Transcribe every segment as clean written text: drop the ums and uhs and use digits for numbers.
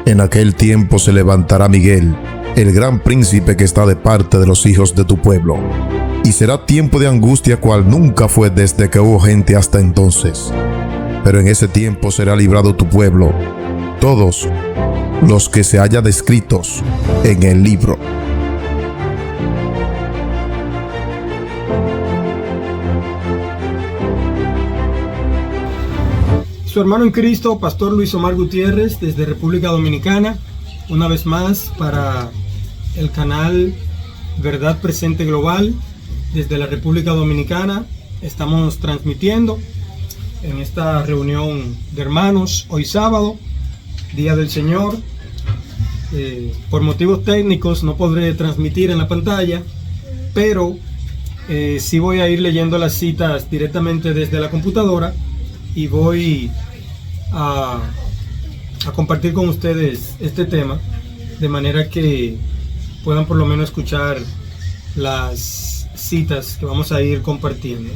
En aquel tiempo se levantará Miguel, el gran príncipe que está de parte de los hijos de tu pueblo. Y será tiempo de angustia cual nunca fue desde que hubo gente hasta entonces. Pero en ese tiempo será librado tu pueblo, todos los que se hayan descritos en el libro. Su hermano en Cristo, Pastor Luis Omar Gutiérrez, desde República Dominicana, una vez más para el canal Verdad Presente Global, desde la República Dominicana. Estamos transmitiendo en esta reunión de hermanos, hoy sábado, Día del Señor. Por motivos técnicos no podré transmitir en la pantalla, pero sí voy a ir leyendo las citas directamente desde la computadora y voy a compartir con ustedes este tema, de manera que puedan por lo menos escuchar las citas que vamos a ir compartiendo.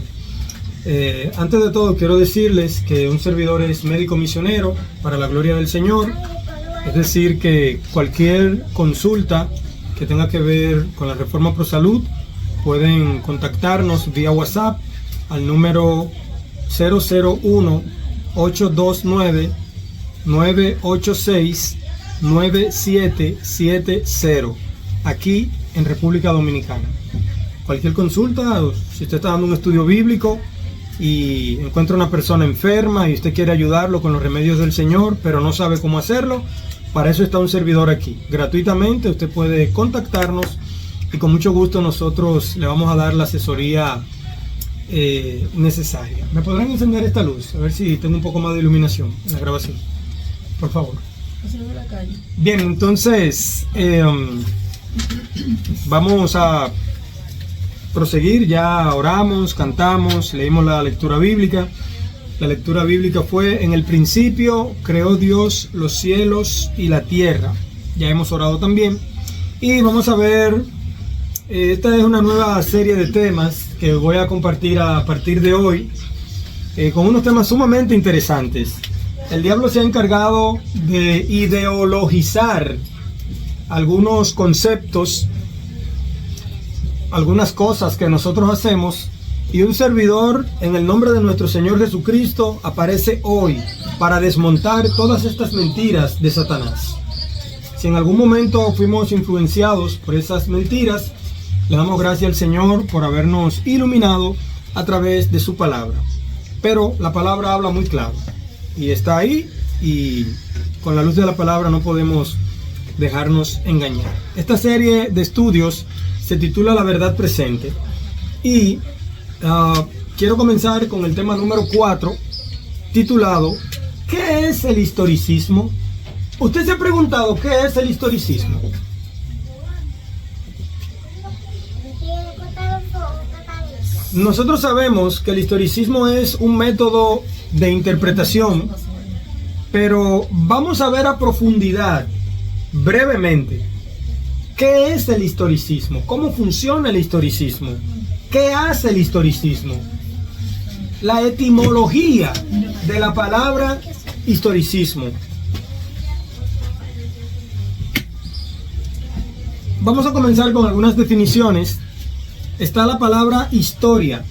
Antes de todo quiero decirles que un servidor es médico misionero para la gloria del Señor, es decir que cualquier consulta que tenga que ver con la Reforma Pro Salud pueden contactarnos vía WhatsApp al número 001-829-986-9770 aquí en República Dominicana. Cualquier consulta, si usted está dando un estudio bíblico y encuentra una persona enferma y usted quiere ayudarlo con los remedios del Señor, pero no sabe cómo hacerlo, para eso está un servidor aquí. Gratuitamente usted puede contactarnos y con mucho gusto nosotros le vamos a dar la asesoría necesaria. ¿Me podrán encender esta luz? A ver si tengo un poco más de iluminación en la grabación, por favor. Bien, entonces vamos a proseguir. Ya oramos, cantamos, leímos la lectura bíblica. La lectura bíblica fue: en el principio creó Dios los cielos y la tierra. Ya hemos orado también y vamos a ver. Esta es una nueva serie de temas que voy a compartir a partir de hoy, con unos temas sumamente interesantes. El diablo se ha encargado de ideologizar algunos conceptos, algunas cosas que nosotros hacemos, y un servidor, en el nombre de nuestro Señor Jesucristo, aparece hoy para desmontar todas estas mentiras de Satanás. Si en algún momento fuimos influenciados por esas mentiras, le damos gracias al Señor por habernos iluminado a través de su palabra. Pero la palabra habla muy claro y está ahí, y con la luz de la palabra no podemos dejarnos engañar. Esta serie de estudios se titula La Verdad Presente y quiero comenzar con el tema número 4, titulado ¿qué es el historicismo? ¿Usted se ha preguntado qué es el historicismo? Nosotros sabemos que el historicismo es un método de interpretación, pero vamos a ver a profundidad, brevemente, ¿qué es el historicismo? ¿Cómo funciona el historicismo? ¿Qué hace el historicismo? La etimología de la palabra historicismo. Vamos a comenzar con algunas definiciones. Está la palabra historia.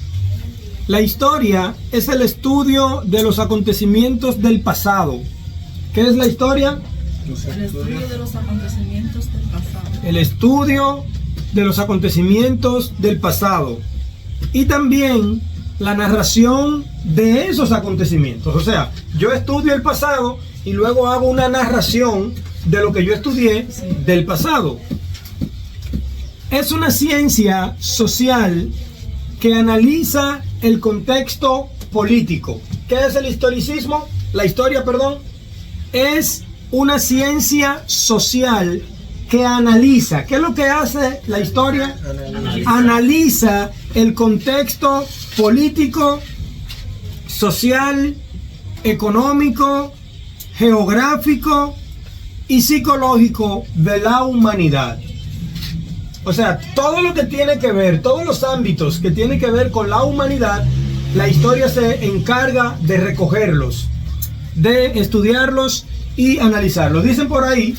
La historia es el estudio de los acontecimientos del pasado. ¿Qué es la historia? El estudio de los acontecimientos del pasado. El estudio de los acontecimientos del pasado. Y también la narración de esos acontecimientos. O sea, yo estudio el pasado y luego hago una narración de lo que yo estudié del pasado. Es una ciencia social que analiza el contexto político. ¿Qué es el historicismo? La historia, perdón. Es una ciencia social que analiza. ¿Qué es lo que hace la historia? Analiza el contexto político, social, económico, geográfico y psicológico de la humanidad. O sea, todo lo que tiene que ver, todos los ámbitos que tienen que ver con la humanidad, la historia se encarga de recogerlos, de estudiarlos y analizarlo. Dicen por ahí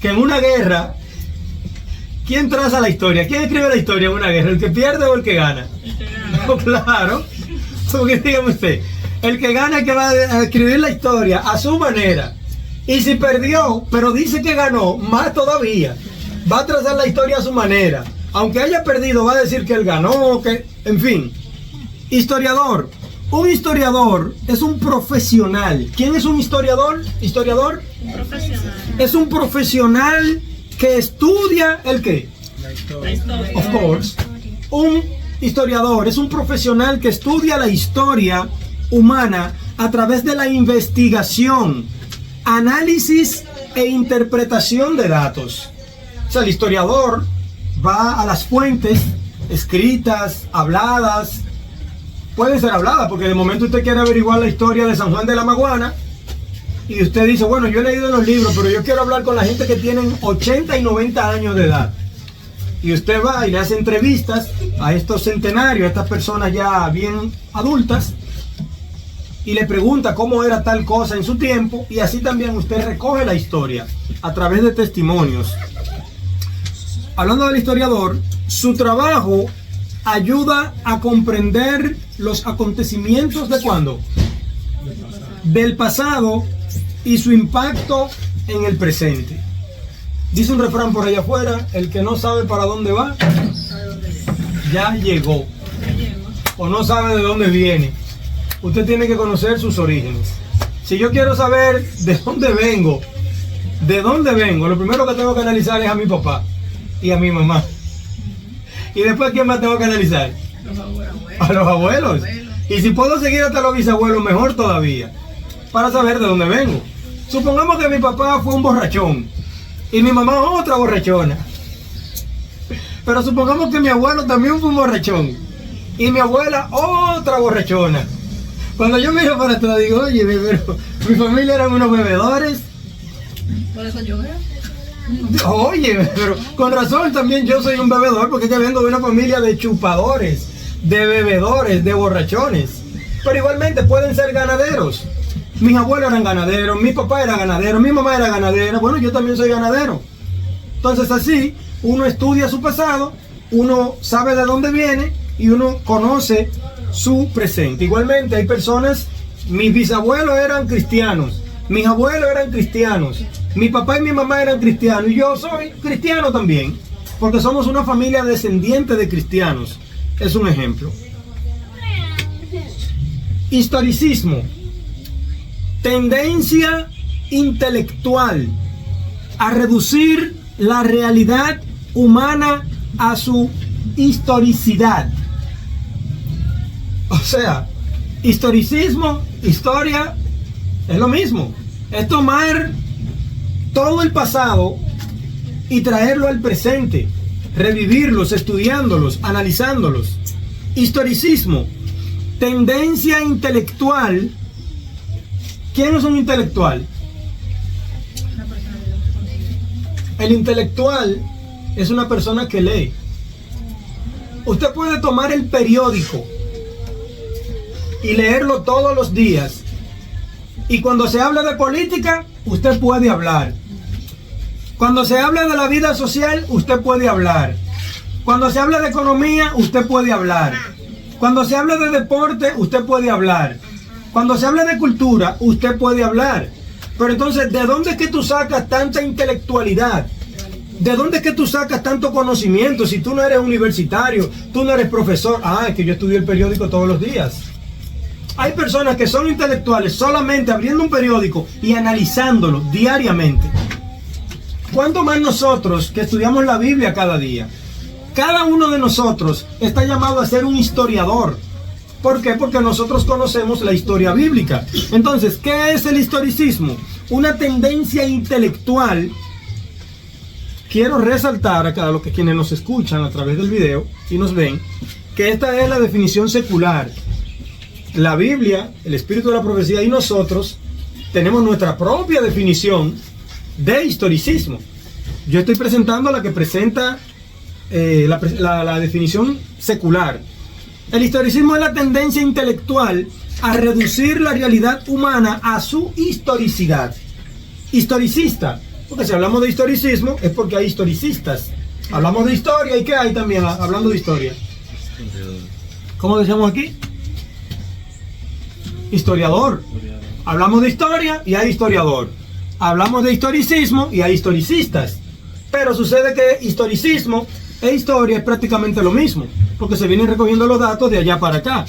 que en una guerra, ¿quién traza la historia? ¿Quién escribe la historia en una guerra? ¿El que pierde o el que gana? El que gana. No, claro. Porque dígame usted, el que gana es el que va a escribir la historia a su manera. Y si perdió, pero dice que ganó, más todavía, va a trazar la historia a su manera. Aunque haya perdido, va a decir que él ganó, que, en fin. Historiador. Un historiador es un profesional. ¿Quién es un historiador? ¿Historiador? Profesional. Es un profesional que estudia el qué. La historia. Of course. Un historiador es un profesional que estudia la historia humana a través de la investigación, análisis e interpretación de datos. O sea, el historiador va a las fuentes escritas, habladas. Pueden ser habladas, porque de momento usted quiere averiguar la historia de San Juan de la Maguana y usted dice, bueno, yo he leído los libros, pero yo quiero hablar con la gente que tienen 80 y 90 años de edad. Y usted va y le hace entrevistas a estos centenarios, a estas personas ya bien adultas, y le pregunta cómo era tal cosa en su tiempo, y así también usted recoge la historia a través de testimonios. Hablando del historiador, su trabajo ayuda a comprender los acontecimientos de ¿cuándo? Del pasado y su impacto en el presente. Dice un refrán por allá afuera, el que no sabe para dónde va, ya llegó. O no sabe de dónde viene. Usted tiene que conocer sus orígenes. Si yo quiero saber de dónde vengo, lo primero que tengo que analizar es a mi papá y a mi mamá. Y después, ¿quién más tengo que analizar? Los abuelos. A los abuelos. Y si puedo seguir hasta los bisabuelos, mejor todavía, para saber de dónde vengo. Supongamos que mi papá fue un borrachón y mi mamá otra borrachona. Pero supongamos que mi abuelo también fue un borrachón y mi abuela otra borrachona. Cuando yo miro para atrás digo, oye, pero mi familia eran unos bebedores. Por eso yo veo. Oye, pero con razón también yo soy un bebedor, porque es que vengo de una familia de chupadores, de bebedores, de borrachones. Pero igualmente pueden ser ganaderos. Mis abuelos eran ganaderos, mi papá era ganadero, mi mamá era ganadera, bueno, yo también soy ganadero. Entonces así, uno estudia su pasado, uno sabe de dónde viene y uno conoce su presente. Igualmente hay personas, mis bisabuelos eran cristianos, mis abuelos eran cristianos, mi papá y mi mamá eran cristianos y yo soy cristiano también, porque somos una familia descendiente de cristianos. Es un ejemplo. Historicismo. Tendencia intelectual a reducir la realidad humana a su historicidad. O sea, historicismo, historia, es lo mismo. Es tomar todo el pasado y traerlo al presente, revivirlos, estudiándolos, analizándolos. Historicismo, tendencia intelectual. ¿Quién es un intelectual? El intelectual es una persona que lee. Usted puede tomar el periódico y leerlo todos los días. Y cuando se habla de política, usted puede hablar. Cuando se habla de la vida social, usted puede hablar. Cuando se habla de economía, usted puede hablar. Cuando se habla de deporte, usted puede hablar. Cuando se habla de cultura, usted puede hablar. Pero entonces, ¿de dónde es que tú sacas tanta intelectualidad? ¿De dónde es que tú sacas tanto conocimiento? Si tú no eres universitario, tú no eres profesor. Ah, es que yo estudio el periódico todos los días. Hay personas que son intelectuales solamente abriendo un periódico y analizándolo diariamente. ¿Cuánto más nosotros que estudiamos la Biblia cada día? Cada uno de nosotros está llamado a ser un historiador. ¿Por qué? Porque nosotros conocemos la historia bíblica. Entonces, ¿qué es el historicismo? Una tendencia intelectual. Quiero resaltar acá a los que quienes nos escuchan a través del video y nos ven, que esta es la definición secular. La Biblia, el espíritu de la profecía y nosotros tenemos nuestra propia definición de historicismo. Yo estoy presentando la que presenta la definición secular. El historicismo es la tendencia intelectual a reducir la realidad humana a su historicidad. historicista, porque si hablamos de historicismo es porque hay historicistas. Hablamos de historia, ¿y qué hay también hablando de historia? ¿Cómo decíamos aquí? Historiador. Hablamos de historia y hay historiador. Hablamos de historicismo y hay historicistas. Pero sucede que historicismo e historia es prácticamente lo mismo, porque se vienen recogiendo los datos de allá para acá.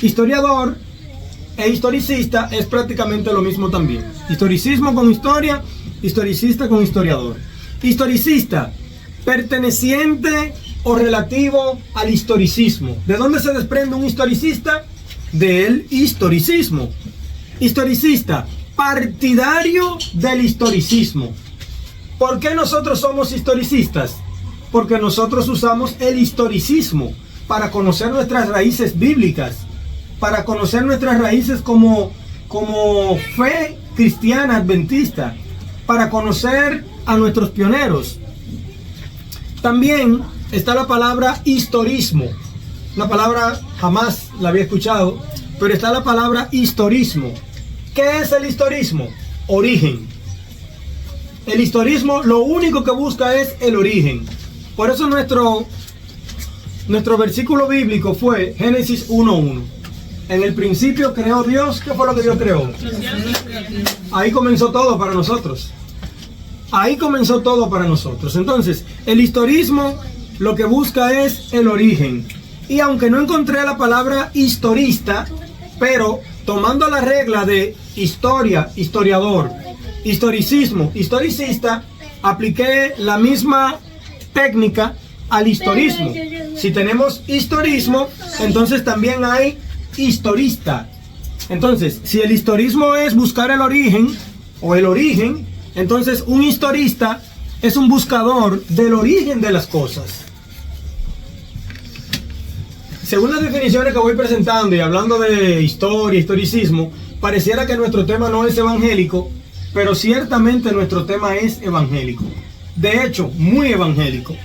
Historiador e historicista es prácticamente lo mismo también. Historicismo con historia, historicista con historiador. Historicista, perteneciente o relativo al historicismo. ¿De dónde se desprende un historicista? Del historicismo. Historicista, partidario del historicismo. ¿Por qué nosotros somos historicistas? Porque nosotros usamos el historicismo para conocer nuestras raíces bíblicas, para conocer nuestras raíces como fe cristiana adventista, para conocer a nuestros pioneros. También está la palabra historismo. La palabra jamás la había escuchado, pero está la palabra historismo. ¿Qué es el historismo? Origen. El historismo lo único que busca es el origen. Por eso nuestro versículo bíblico fue Génesis 1:1. En el principio creó Dios. ¿Qué fue lo que Dios creó? Ahí comenzó todo para nosotros. Ahí comenzó todo para nosotros. Entonces, el historismo lo que busca es el origen. Y aunque no encontré la palabra historista, pero tomando la regla de historia, historiador, historicismo, historicista, apliqué la misma técnica al historismo. Si tenemos historismo, entonces también hay historista. Entonces, si el historismo es buscar el origen o el origen, entonces un historista es un buscador del origen de las cosas. Según las definiciones que voy presentando y hablando de historia, historicismo, pareciera que nuestro tema no es evangélico, pero ciertamente nuestro tema es evangélico. De hecho, muy evangélico.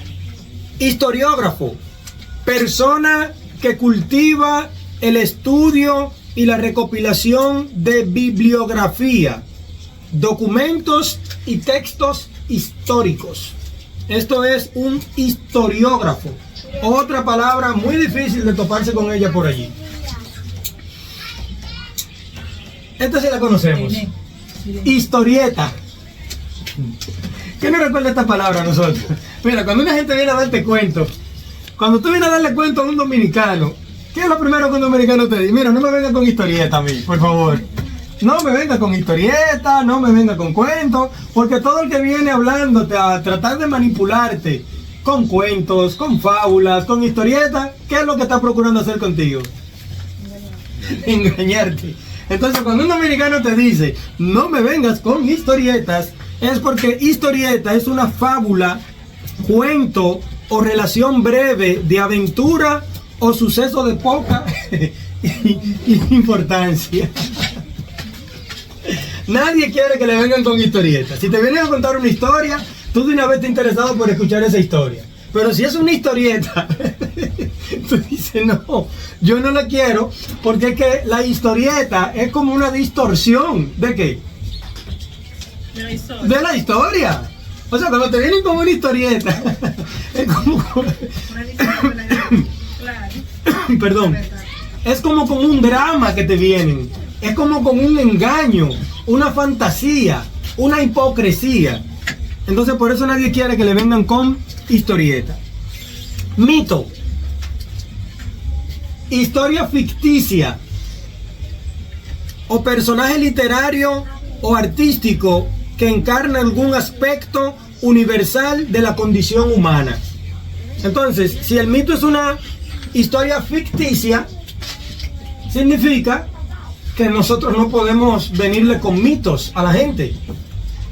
Historiógrafo, persona que cultiva el estudio y la recopilación de bibliografía, documentos y textos históricos. Esto es un historiógrafo. Otra palabra muy difícil de toparse con ella por allí. Esta sí la conocemos. Historieta. ¿Qué nos recuerda esta palabra a nosotros? Mira, cuando una gente viene a darte cuento, cuando tú vienes a darle cuento a un dominicano, ¿qué es lo primero que un dominicano te dice? Mira, no me venga con historieta a mí, por favor. No me venga con historieta, no me venga con cuentos, porque todo el que viene hablándote a tratar de manipularte con cuentos, con fábulas, con historietas, ¿qué es lo que está procurando hacer contigo? Engañarte. Entonces, cuando un dominicano te dice, no me vengas con historietas, es porque historieta es una fábula, cuento o relación breve de aventura o suceso de poca importancia. Nadie quiere que le vengan con historietas. Si te vienen a contar una historia, tú de una vez estás interesado por escuchar esa historia. Pero si es una historieta, tú dices, no, yo no la quiero, porque es que la historieta es como una distorsión. ¿De qué? De la historia. De la historia. O sea, cuando te vienen con una historieta, es como... Perdón. Es como con un drama que te vienen. Es como con un engaño, una fantasía, una hipocresía. Entonces por eso nadie quiere que le vengan con historieta. Mito. Historia ficticia. O personaje literario o artístico que encarna algún aspecto universal de la condición humana. Entonces, si el mito es una historia ficticia, significa que nosotros no podemos venirle con mitos a la gente.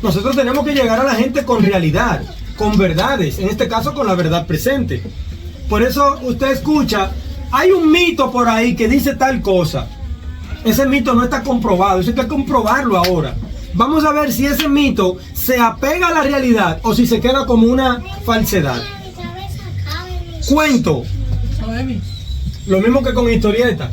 Nosotros tenemos que llegar a la gente con realidad, con verdades, en este caso con la verdad presente. Por eso usted escucha, hay un mito por ahí que dice tal cosa. Ese mito no está comprobado, eso hay que comprobarlo ahora. Vamos a ver si ese mito se apega a la realidad o si se queda como una falsedad. Cuento. Lo mismo que con historieta.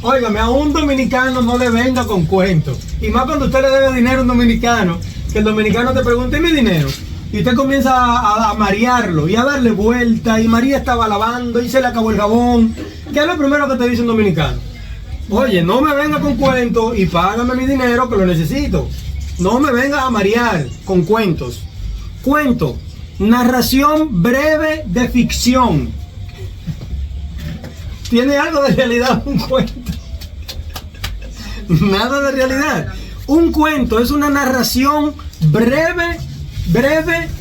Óigame, a un dominicano no le venga con cuentos. Y más cuando usted le debe dinero a un dominicano. que el dominicano te pregunte, ¿y mi dinero? Y usted comienza a marearlo y a darle vuelta, y María estaba lavando y se le acabó el jabón. ¿Qué es lo primero que te dice un dominicano? Oye, no me venga con cuentos y págame mi dinero que lo necesito. No me venga a marear con cuentos. Cuento, narración breve de ficción. ¿Tiene algo de realidad un cuento? Nada de realidad. Un cuento es una narración breve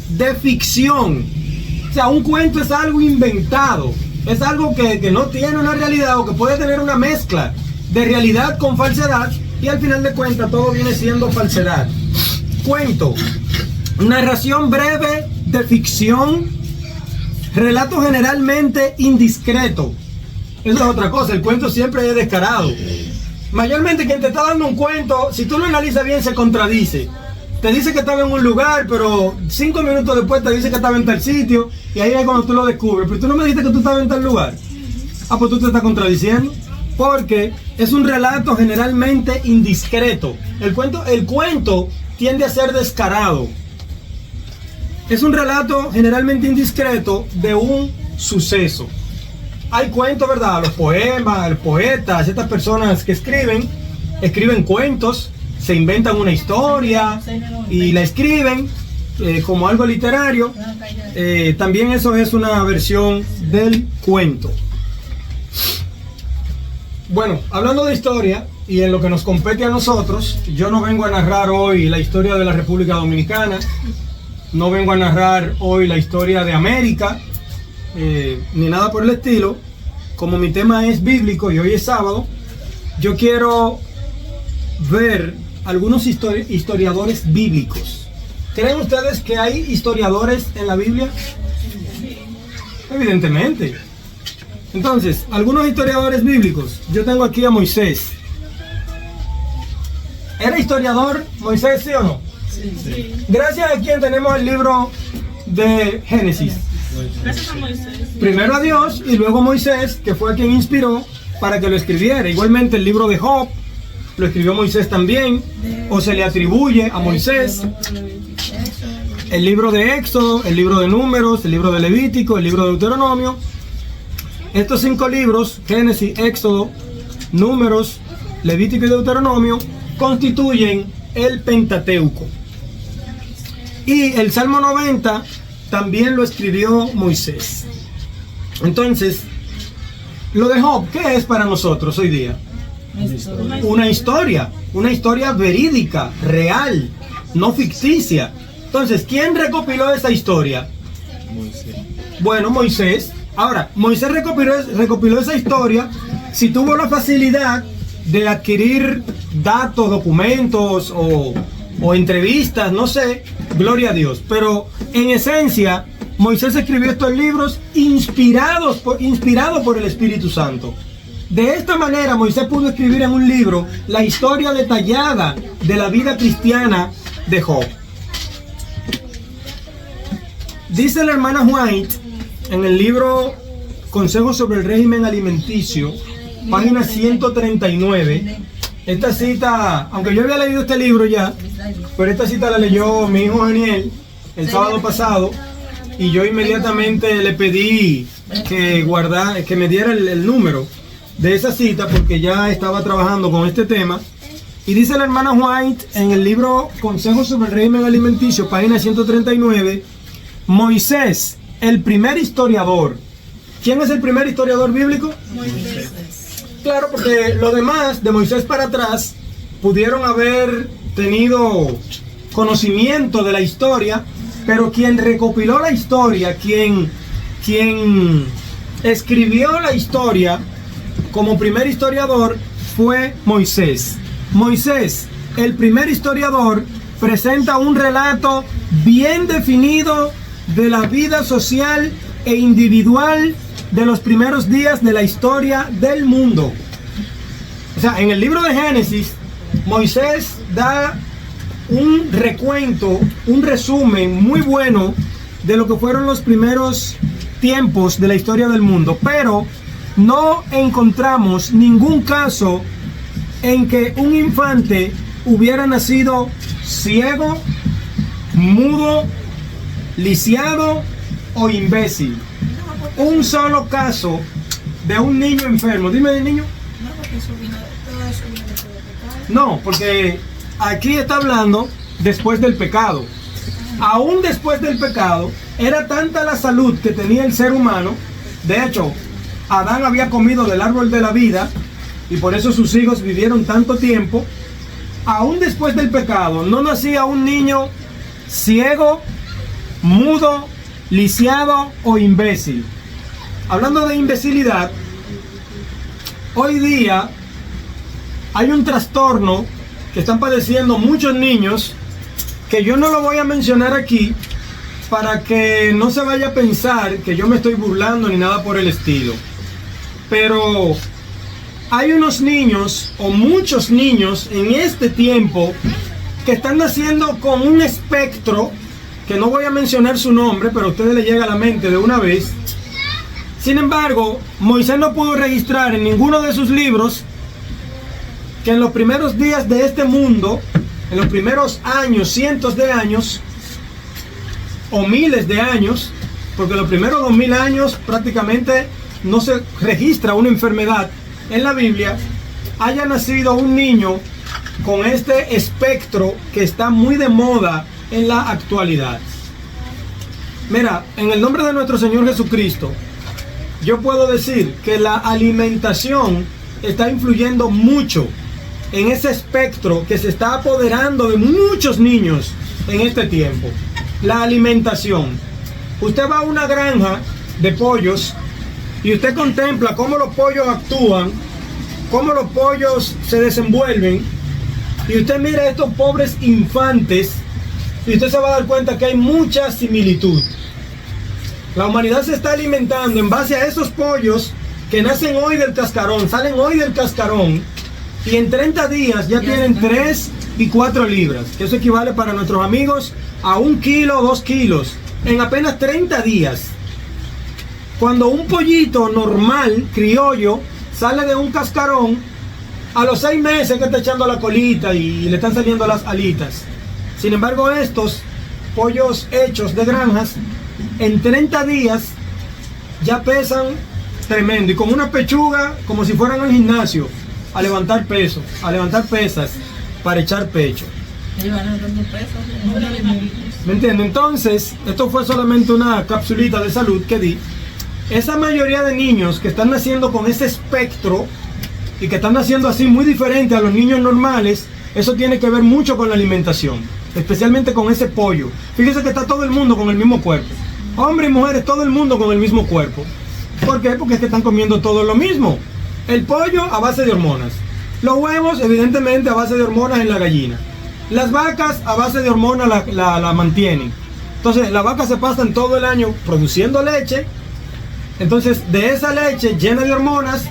de ficción. O sea, un cuento es algo inventado. Es algo que no tiene una realidad o que puede tener una mezcla de realidad con falsedad, y al final de cuentas todo viene siendo falsedad. Cuento, narración breve de ficción, relato generalmente indiscreto. Eso es otra cosa, el cuento siempre es descarado. Mayormente quien te está dando un cuento, si tú lo analizas bien, se contradice. Te dice que estaba en un lugar, pero 5 minutos después te dice que estaba en tal sitio, y ahí es cuando tú lo descubres. Pero tú no me dijiste que tú estabas en tal lugar. Ah, pues tú te estás contradiciendo. Porque es un relato generalmente indiscreto. El cuento tiende a ser descarado. Es un relato generalmente indiscreto de un suceso. Hay cuentos, ¿verdad? Los poemas, los poetas, estas personas que escriben cuentos, se inventan una historia y la escriben como algo literario. También eso es una versión del cuento. Bueno, hablando de historia y en lo que nos compete a nosotros, yo no vengo a narrar hoy la historia de la República Dominicana, no vengo a narrar hoy la historia de América, ni nada por el estilo. Como mi tema es bíblico y hoy es sábado, yo quiero ver algunos historiadores bíblicos. ¿Creen ustedes que hay historiadores en la Biblia? Evidentemente. Entonces, algunos historiadores bíblicos. Yo tengo aquí a Moisés. ¿Era historiador Moisés, sí o no? Sí. Gracias a quien tenemos el libro de Génesis. Gracias a Moisés. Primero a Dios y luego a Moisés, que fue a quien inspiró para que lo escribiera. Igualmente el libro de Job lo escribió Moisés también, o se le atribuye a Moisés. El libro de Éxodo, el libro de Números, el libro de Levítico, el libro de Deuteronomio. Estos 5 libros, Génesis, Éxodo, Números, Levítico y Deuteronomio, constituyen el Pentateuco. Y el Salmo 90 también lo escribió Moisés. Entonces, lo de Job, ¿qué es para nosotros hoy día? Una historia verídica, real, no ficticia. Entonces, ¿quién recopiló esa historia? Moisés. Bueno, Moisés. Ahora, Moisés recopiló esa historia. Si tuvo la facilidad de adquirir datos, documentos o entrevistas, no sé, gloria a Dios. Pero en esencia, Moisés escribió estos libros inspirado por el Espíritu Santo. De esta manera, Moisés pudo escribir en un libro la historia detallada de la vida cristiana de Job. Dice la hermana White en el libro Consejos sobre el régimen alimenticio, página 139. Esta cita, aunque yo había leído este libro ya, pero esta cita la leyó mi hijo Daniel el sábado pasado, y yo inmediatamente le pedí que me diera el número de esa cita, porque ya estaba trabajando con este tema. Y dice la hermana White en el libro Consejos sobre el régimen alimenticio, página 139, Moisés, el primer historiador. ¿Quién es el primer historiador bíblico? Moisés. Claro, porque los demás, de Moisés para atrás, pudieron haber tenido conocimiento de la historia, pero quien recopiló la historia, quien escribió la historia como primer historiador, fue Moisés. Moisés, el primer historiador, presenta un relato bien definido de la vida social e individual de los primeros días de la historia del mundo. O sea, en el libro de Génesis, Moisés da un recuento, un resumen muy bueno de lo que fueron los primeros tiempos de la historia del mundo, pero no encontramos ningún caso en que un infante hubiera nacido ciego mudo, lisiado o imbécil. Un solo caso de un niño enfermo. Dime de niño. No, porque eso vino, todo eso vino después del pecado. No, porque aquí está hablando después del pecado. Aún después del pecado, era tanta la salud que tenía el ser humano. De hecho, Adán había comido del árbol de la vida y por eso sus hijos vivieron tanto tiempo. Aún después del pecado, no nacía un niño ciego, mudo, lisiado o imbécil. Hablando de imbecilidad, hoy día hay un trastorno que están padeciendo muchos niños, que yo no lo voy a mencionar aquí para que no se vaya a pensar que yo me estoy burlando ni nada por el estilo. Pero hay unos niños o muchos niños en este tiempo que están naciendo con un espectro, que no voy a mencionar su nombre, pero a ustedes les llega a la mente de una vez. Sin embargo, Moisés no pudo registrar en ninguno de sus libros que en los primeros días de este mundo, en los primeros años, cientos de años o miles de años, porque los primeros 2000 años prácticamente no se registra una enfermedad en la Biblia, haya nacido un niño con este espectro que está muy de moda en la actualidad. Mira, en el nombre de nuestro Señor Jesucristo, yo puedo decir que la alimentación está influyendo mucho en ese espectro que se está apoderando de muchos niños en este tiempo. La alimentación. Usted va a una granja de pollos y usted contempla cómo los pollos actúan, cómo los pollos se desenvuelven, y usted mira a estos pobres infantes y usted se va a dar cuenta que hay mucha similitud. La humanidad se está alimentando en base a esos pollos que nacen hoy del cascarón, salen hoy del cascarón, y en 30 días ya tienen 3 y 4 libras, que eso equivale para nuestros amigos a 1 kilo o 2 kilos, en apenas 30 días. Cuando un pollito normal, criollo, sale de un cascarón, a los 6 meses que está echando la colita y le están saliendo las alitas. Sin embargo, estos pollos hechos de granjas, en 30 días ya pesan tremendo, y con una pechuga como si fueran al gimnasio a levantar peso, a levantar pesas para echar pecho. ¿Me entiendes? Entonces, esto fue solamente una capsulita de salud que di. Esa mayoría de niños que están naciendo con ese espectro y que están naciendo así muy diferente a los niños normales, eso tiene que ver mucho con la alimentación, especialmente con ese pollo. Fíjense que está todo el mundo con el mismo cuerpo, hombres y mujeres, todo el mundo con el mismo cuerpo. ¿Por qué? Porque es que están comiendo todo lo mismo. El pollo a base de hormonas, los huevos evidentemente a base de hormonas en la gallina, las vacas a base de hormonas la mantienen. Entonces las vacas se pasan todo el año produciendo leche. Entonces de esa leche llena de hormonas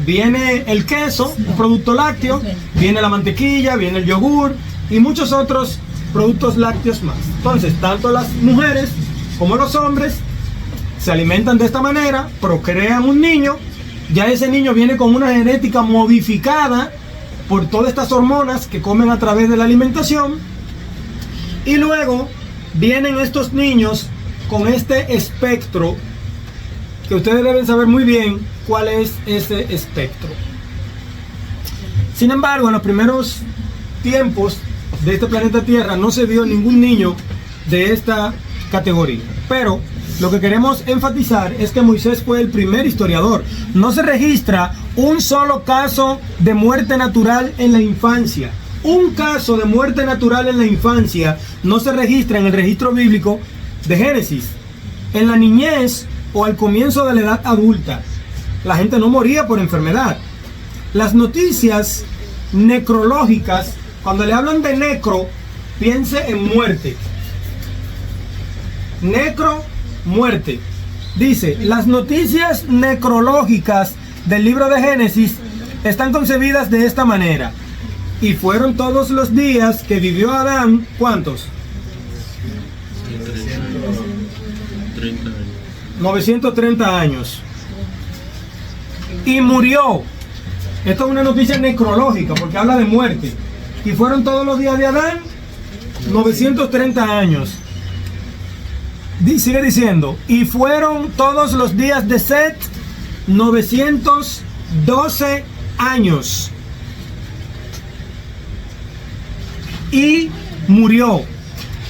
viene el queso, un producto lácteo, viene la mantequilla, viene el yogur y muchos otros productos lácteos más. Entonces tanto las mujeres como los hombres se alimentan de esta manera, procrean un niño, ya ese niño viene con una genética modificada por todas estas hormonas que comen a través de la alimentación, y luego vienen estos niños con este espectro, que ustedes deben saber muy bien cuál es ese espectro. Sin embargo, en los primeros tiempos de este planeta Tierra no se vio ningún niño de esta categoría. Pero lo que queremos enfatizar es que Moisés fue el primer historiador. No se registra un solo caso de muerte natural en la infancia. Un caso de muerte natural en la infancia no se registra en el registro bíblico de Génesis. En la niñez o al comienzo de la edad adulta, la gente no moría por enfermedad. Las noticias necrológicas, cuando le hablan de necro, piense en muerte. Necro, muerte. Dice, las noticias necrológicas del libro de Génesis están concebidas de esta manera. Y fueron todos los días que vivió Adán, ¿cuántos? 930 años. Y murió. Esto es una noticia necrológica porque habla de muerte. Y fueron todos los días de Adán 930 años. Sigue diciendo, y fueron todos los días de Set 912 años. Y murió.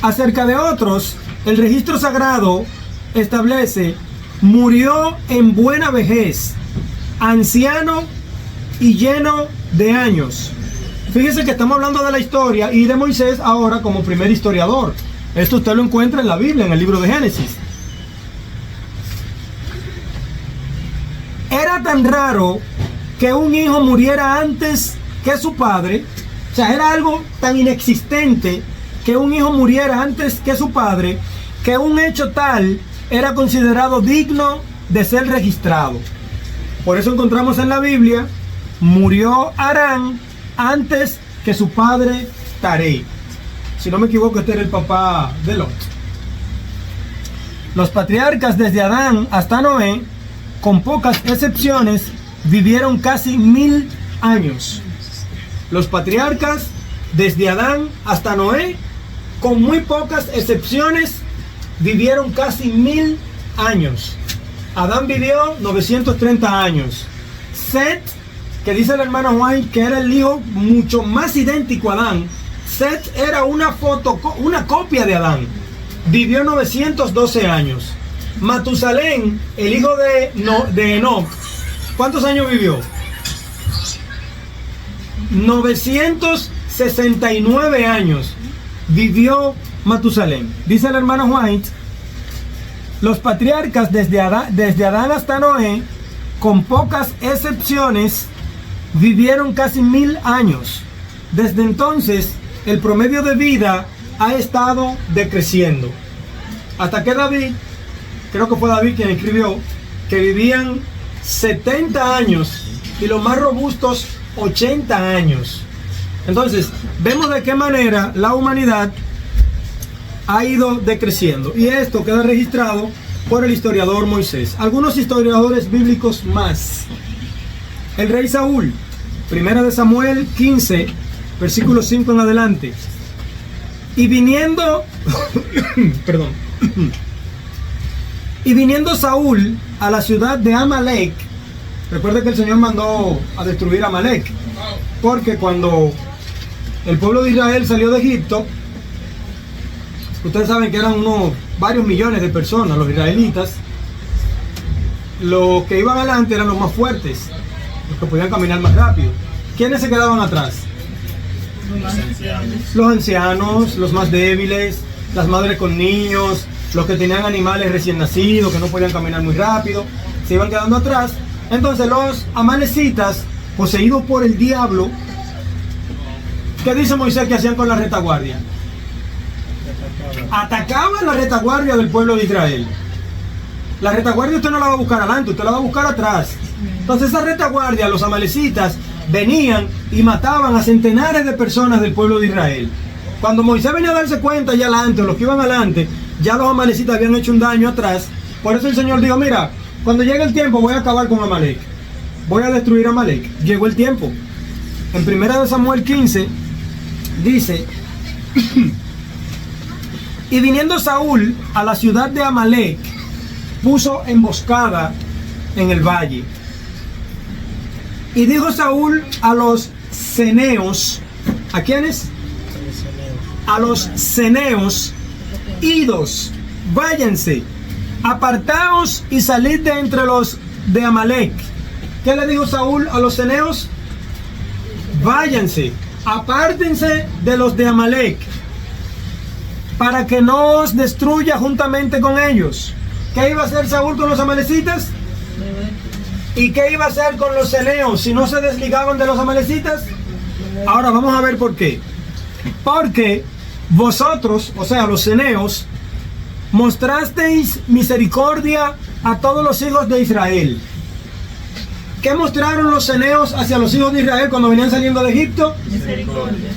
Acerca de otros, el registro sagrado establece, murió en buena vejez, anciano y lleno de años. Fíjese que estamos hablando de la historia y de Moisés ahora como primer historiador. Esto usted lo encuentra en la Biblia, en el libro de Génesis. Era tan raro que un hijo muriera antes que su padre. O sea, era algo tan inexistente que un hijo muriera antes que su padre, que un hecho tal era considerado digno de ser registrado. Por eso encontramos en la Biblia, murió Harán antes que su padre Taré. Si no me equivoco, este era el papá de Lot. Los patriarcas desde Adán hasta Noé, con pocas excepciones, vivieron casi 1000 años. Los patriarcas desde Adán hasta Noé, con muy pocas excepciones, vivieron casi 1000 años. Adán vivió 930 años. Set, que dice el hermano White que era el hijo mucho más idéntico a Adán, Set era una copia de Adán, vivió 912 años. Matusalén, el hijo de Enoc, ¿cuántos años vivió? 969 años vivió Matusalén. Dice el hermano White, los patriarcas desde Adán hasta Noé, con pocas excepciones, vivieron casi 1000 años. Desde entonces, el promedio de vida ha estado decreciendo. Hasta que David, creo que fue David quien escribió, que vivían 70 años y los más robustos 80 años. Entonces, vemos de qué manera la humanidad ha ido decreciendo. Y esto queda registrado por el historiador Moisés. Algunos historiadores bíblicos más. El rey Saúl, 1 Samuel 15, versículo 5 en adelante. Y viniendo, perdón, y viniendo Saúl a la ciudad de Amalek, recuerde que el Señor mandó a destruir a Amalek, porque cuando el pueblo de Israel salió de Egipto, ustedes saben que eran varios millones de personas, los israelitas. Los que iban adelante eran los más fuertes, los que podían caminar más rápido. ¿Quiénes se quedaban atrás? Los ancianos, los más débiles, las madres con niños, los que tenían animales recién nacidos, que no podían caminar muy rápido, se iban quedando atrás. Entonces los amalecitas, poseídos por el diablo, ¿qué dice Moisés que hacían con la retaguardia? Atacaban la retaguardia del pueblo de Israel. La retaguardia usted no la va a buscar adelante, usted la va a buscar atrás. Entonces esa retaguardia, los amalecitas venían y mataban a centenares de personas del pueblo de Israel. Cuando Moisés venía a darse cuenta ya adelante, los que iban adelante, ya los amalecitas habían hecho un daño atrás. Por eso el Señor dijo, mira, cuando llegue el tiempo voy a acabar con Amalek, voy a destruir a Amalek. Llegó el tiempo. En 1 Samuel 15 dice, y viniendo Saúl a la ciudad de Amalek, puso emboscada en el valle. Y dijo Saúl a los ceneos, ¿a quiénes? A los ceneos, idos, váyanse, apartaos y salid de entre los de Amalek. ¿Qué le dijo Saúl a los ceneos? Váyanse, apártense de los de Amalek, para que no os destruya juntamente con ellos. ¿Qué iba a hacer Saúl con los amalecitas? ¿Y qué iba a hacer con los ceneos si no se desligaban de los amalecitas? Ahora vamos a ver por qué. Porque vosotros, o sea, los ceneos, mostrasteis misericordia a todos los hijos de Israel. ¿Qué mostraron los ceneos hacia los hijos de Israel cuando venían saliendo de Egipto? Misericordia.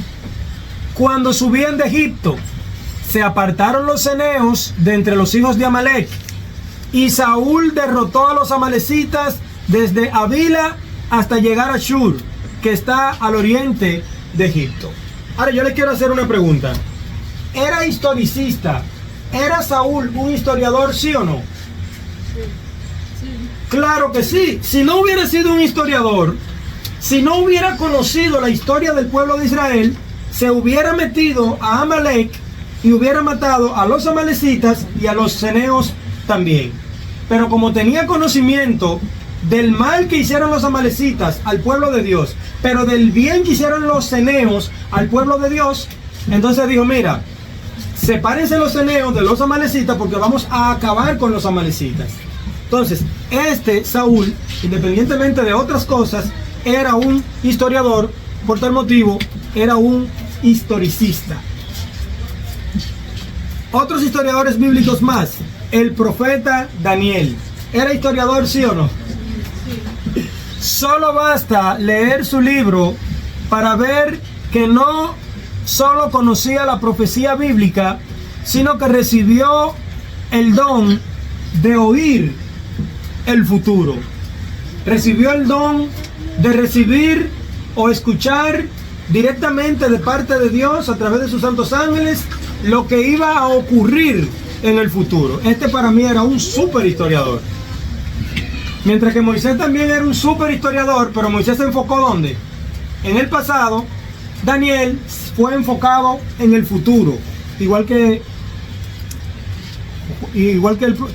Cuando subían de Egipto, se apartaron los ceneos de entre los hijos de Amalek, y Saúl derrotó a los amalecitas desde Avila hasta llegar a Shur, que está al oriente de Egipto. Ahora yo les quiero hacer una pregunta. era historicista. ¿Era Saúl un historiador, sí o no? Claro que sí. Si no hubiera sido un historiador, si no hubiera conocido la historia del pueblo de Israel, se hubiera metido a Amalek y hubiera matado a los amalecitas y a los ceneos también. Pero como tenía conocimiento del mal que hicieron los amalecitas al pueblo de Dios, pero del bien que hicieron los ceneos al pueblo de Dios, entonces dijo, mira, sepárense los ceneos de los amalecitas porque vamos a acabar con los amalecitas. Entonces, Saúl, independientemente de otras cosas, era un historiador, por tal motivo, era un historicista. Otros historiadores bíblicos más, el profeta Daniel, ¿era historiador, sí o no? Solo basta leer su libro para ver que no solo conocía la profecía bíblica, sino que recibió el don de oír el futuro. Recibió el don de recibir o escuchar directamente de parte de Dios a través de sus santos ángeles lo que iba a ocurrir en el futuro. Para mí era un súper historiador. Mientras que Moisés también era un súper historiador, pero Moisés se enfocó ¿dónde? En el pasado. Daniel fue enfocado en el futuro, igual que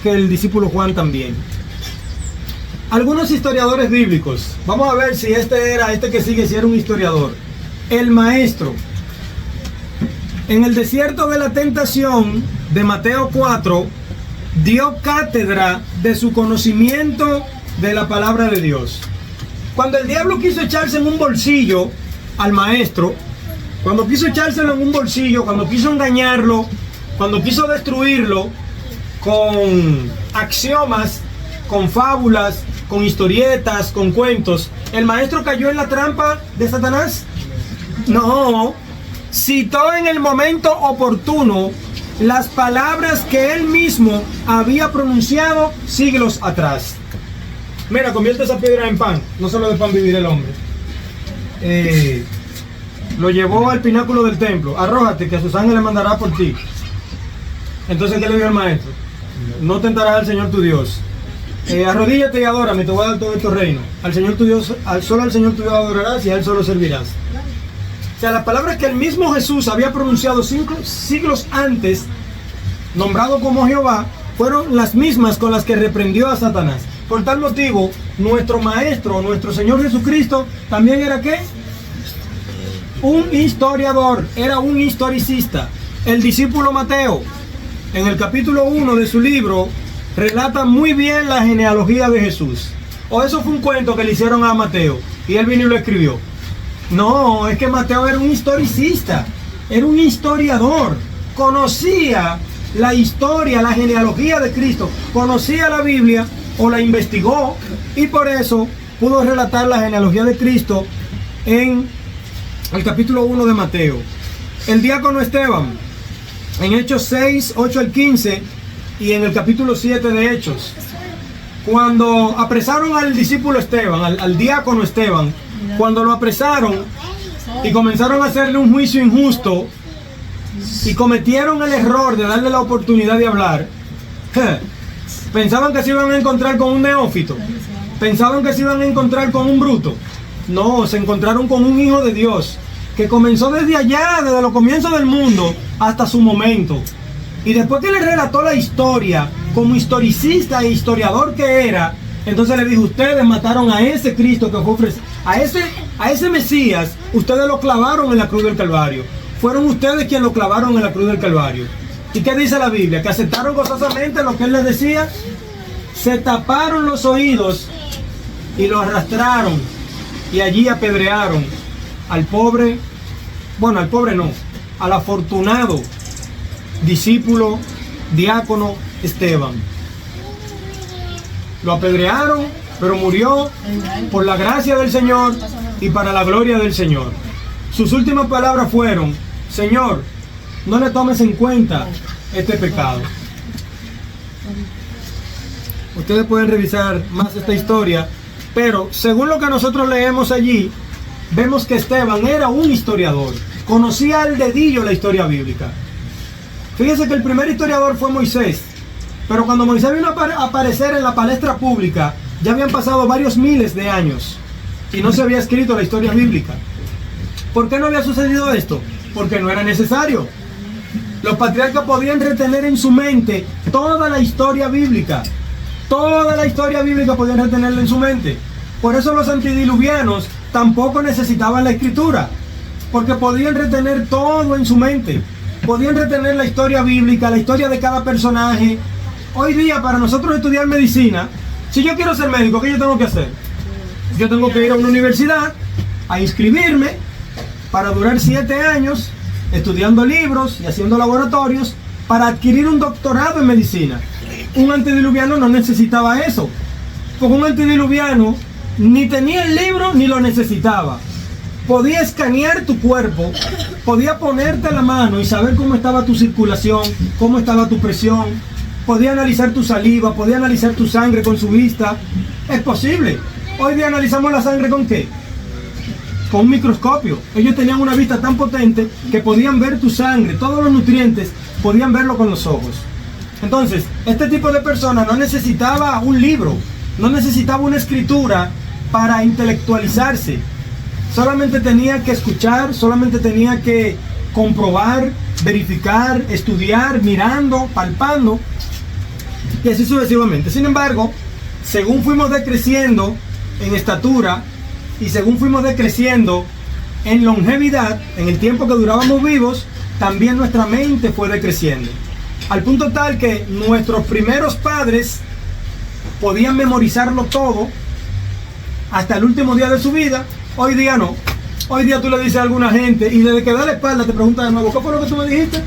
el discípulo Juan también. Algunos historiadores bíblicos, vamos a ver si este que sigue, si era un historiador. El maestro. En el desierto de la tentación de Mateo 4, dio cátedra de su conocimiento de la palabra de Dios. Cuando el diablo quiso echarse en un bolsillo al maestro, cuando quiso echárselo en un bolsillo, cuando quiso engañarlo, cuando quiso destruirlo con axiomas, con fábulas, con historietas, con cuentos, ¿el maestro cayó en la trampa de Satanás? No, citó en el momento oportuno las palabras que él mismo había pronunciado siglos atrás. Mira, convierte esa piedra en pan, no solo de pan vivirá el hombre. Lo llevó al pináculo del templo, arrójate que a sus ángeles mandará por ti. Entonces, ¿qué le dijo el maestro? No tentarás al Señor tu Dios. Arrodíllate y adórame, te voy a dar todo este reino. Al Señor tu Dios, solo al Señor tu Dios adorarás y a Él solo servirás. O sea, las palabras que el mismo Jesús había pronunciado siglos antes, nombrado como Jehová, fueron las mismas con las que reprendió a Satanás. Por tal motivo, nuestro Maestro, nuestro Señor Jesucristo, también era ¿qué? Un historiador, era un historicista. El discípulo Mateo, en el capítulo 1 de su libro, relata muy bien la genealogía de Jesús. O eso fue un cuento que le hicieron a Mateo y él vino y lo escribió. No, es que Mateo era un historicista, era un historiador, conocía la historia, la genealogía de Cristo, conocía la Biblia o la investigó y por eso pudo relatar la genealogía de Cristo en el capítulo 1 de Mateo. El diácono Esteban, en Hechos 6, 8 al 15 y en el capítulo 7 de Hechos, cuando apresaron al discípulo Esteban, al diácono Esteban, cuando lo apresaron y comenzaron a hacerle un juicio injusto y cometieron el error de darle la oportunidad de hablar, pensaban que se iban a encontrar con un neófito, pensaban que se iban a encontrar con un bruto. No, se encontraron con un hijo de Dios que comenzó desde allá, desde los comienzos del mundo hasta su momento. Y después que le relató la historia como historicista e historiador que era, entonces le dijo: ustedes mataron a ese Cristo que fue ofrecido, a ese Mesías, ustedes lo clavaron en la cruz del Calvario. Fueron ustedes quienes lo clavaron en la cruz del Calvario. ¿Y qué dice la Biblia? Que aceptaron gozosamente lo que él les decía, se taparon los oídos y lo arrastraron y allí apedrearon al pobre, bueno, al pobre no, al afortunado discípulo, diácono Esteban. Lo apedrearon, pero murió por la gracia del Señor y para la gloria del Señor. Sus últimas palabras fueron: Señor, no le tomes en cuenta este pecado. Ustedes pueden revisar más esta historia, pero según lo que nosotros leemos allí, vemos que Esteban era un historiador, conocía al dedillo la historia bíblica. Fíjense que el primer historiador fue Moisés, pero cuando Moisés vino a aparecer en la palestra pública, ya habían pasado varios miles de años y no se había escrito la historia bíblica. ¿Por qué no había sucedido esto? Porque no era necesario. Los patriarcas podían retener en su mente toda la historia bíblica. Toda la historia bíblica podían retenerla en su mente. Por eso los antidiluvianos tampoco necesitaban la escritura, porque podían retener todo en su mente. Podían retener la historia bíblica, la historia de cada personaje. Hoy día, para nosotros estudiar medicina, si yo quiero ser médico, ¿qué yo tengo que hacer? Yo tengo que ir a una universidad a inscribirme para durar 7 años estudiando libros y haciendo laboratorios para adquirir un doctorado en medicina. Un antediluviano no necesitaba eso, porque un antediluviano ni tenía el libro ni lo necesitaba. Podía escanear tu cuerpo, podía ponerte la mano y saber cómo estaba tu circulación, cómo estaba tu presión, podía analizar tu saliva, podía analizar tu sangre con su vista. Es posible. Hoy día analizamos la sangre ¿con qué? Con un microscopio. Ellos tenían una vista tan potente que podían ver tu sangre, todos los nutrientes, podían verlo con los ojos. Entonces, este tipo de persona no necesitaba un libro, no necesitaba una escritura para intelectualizarse. Solamente tenía que escuchar, solamente tenía que comprobar, verificar, estudiar, mirando, palpando, y así sucesivamente. Sin embargo, según fuimos decreciendo en estatura y según fuimos decreciendo en longevidad, en el tiempo que durábamos vivos, también nuestra mente fue decreciendo. Al punto tal que nuestros primeros padres podían memorizarlo todo hasta el último día de su vida. Hoy día no. Hoy día tú le dices a alguna gente y desde que da la espalda te pregunta de nuevo, ¿qué fue lo que tú me dijiste?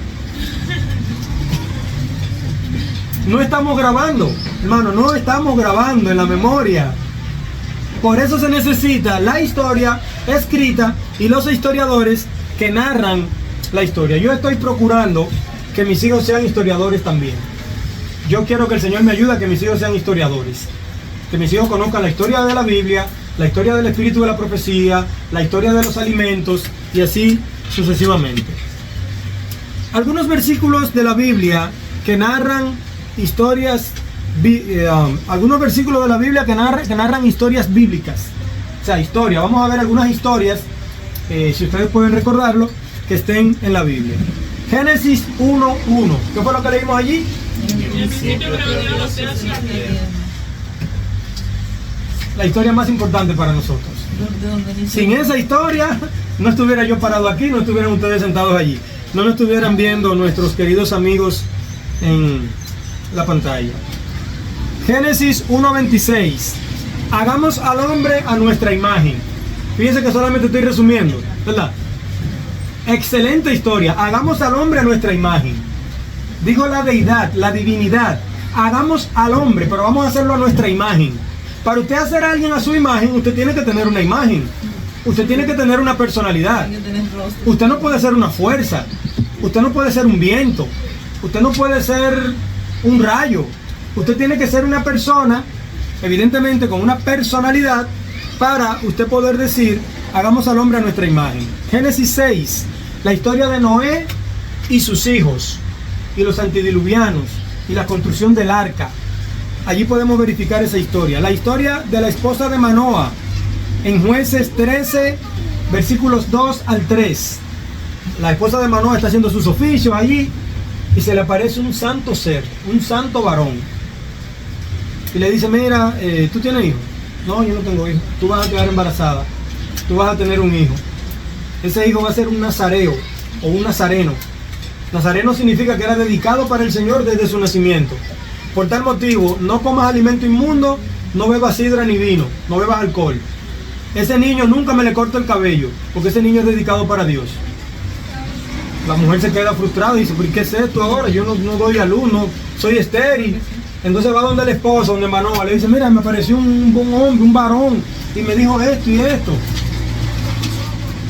No estamos grabando, hermano, no estamos grabando en la memoria. Por eso se necesita la historia escrita y los historiadores que narran la historia. Yo estoy procurando que mis hijos sean historiadores también. Yo quiero que el Señor me ayude a que mis hijos sean historiadores. Que mis hijos conozcan la historia de la Biblia, la historia del espíritu de la profecía, la historia de los alimentos y así sucesivamente. Algunos versículos de la Biblia que narran historias, algunos versículos de la Biblia que narran historias bíblicas. O sea, historia. Vamos a ver algunas historias, si ustedes pueden recordarlo, que estén en la Biblia. Génesis 1:1. ¿Qué fue lo que leímos allí? La historia más importante para nosotros. Sin esa historia no estuviera yo parado aquí, no estuvieran ustedes sentados allí, no nos estuvieran viendo nuestros queridos amigos en la pantalla. Génesis 1:26. Hagamos al hombre a nuestra imagen. Fíjense que solamente estoy resumiendo, ¿verdad? Excelente historia. Hagamos al hombre a nuestra imagen. Dijo la deidad, la divinidad. Hagamos al hombre, pero vamos a hacerlo a nuestra imagen. Para usted hacer a alguien a su imagen, usted tiene que tener una imagen. Usted tiene que tener una personalidad. Usted no puede ser una fuerza. Usted no puede ser un viento. Usted no puede ser un rayo. Usted tiene que ser una persona, evidentemente con una personalidad, para usted poder decir, hagamos al hombre a nuestra imagen. Génesis 6, la historia de Noé y sus hijos, y los antidiluvianos, y la construcción del arca. Allí podemos verificar esa historia. La historia de la esposa de Manoa, en Jueces 13, versículos 2 al 3. La esposa de Manoa está haciendo sus oficios allí, y se le aparece un santo ser, un santo varón. Y le dice, mira, ¿tú tienes hijos? No, yo no tengo hijos. Tú vas a quedar embarazada. Tú vas a tener un hijo. Ese hijo va a ser un nazareo o un nazareno. Nazareno significa que era dedicado para el Señor desde su nacimiento. Por tal motivo, no comas alimento inmundo, no bebas sidra ni vino, no bebas alcohol. Ese niño nunca me le corto el cabello, porque ese niño es dedicado para Dios. La mujer se queda frustrada y dice, ¿por qué es esto ahora? Yo no doy a luz, no soy estéril. Entonces va donde el esposo, donde Manoa, le dice, mira, me apareció un buen hombre, un varón, y me dijo esto y esto.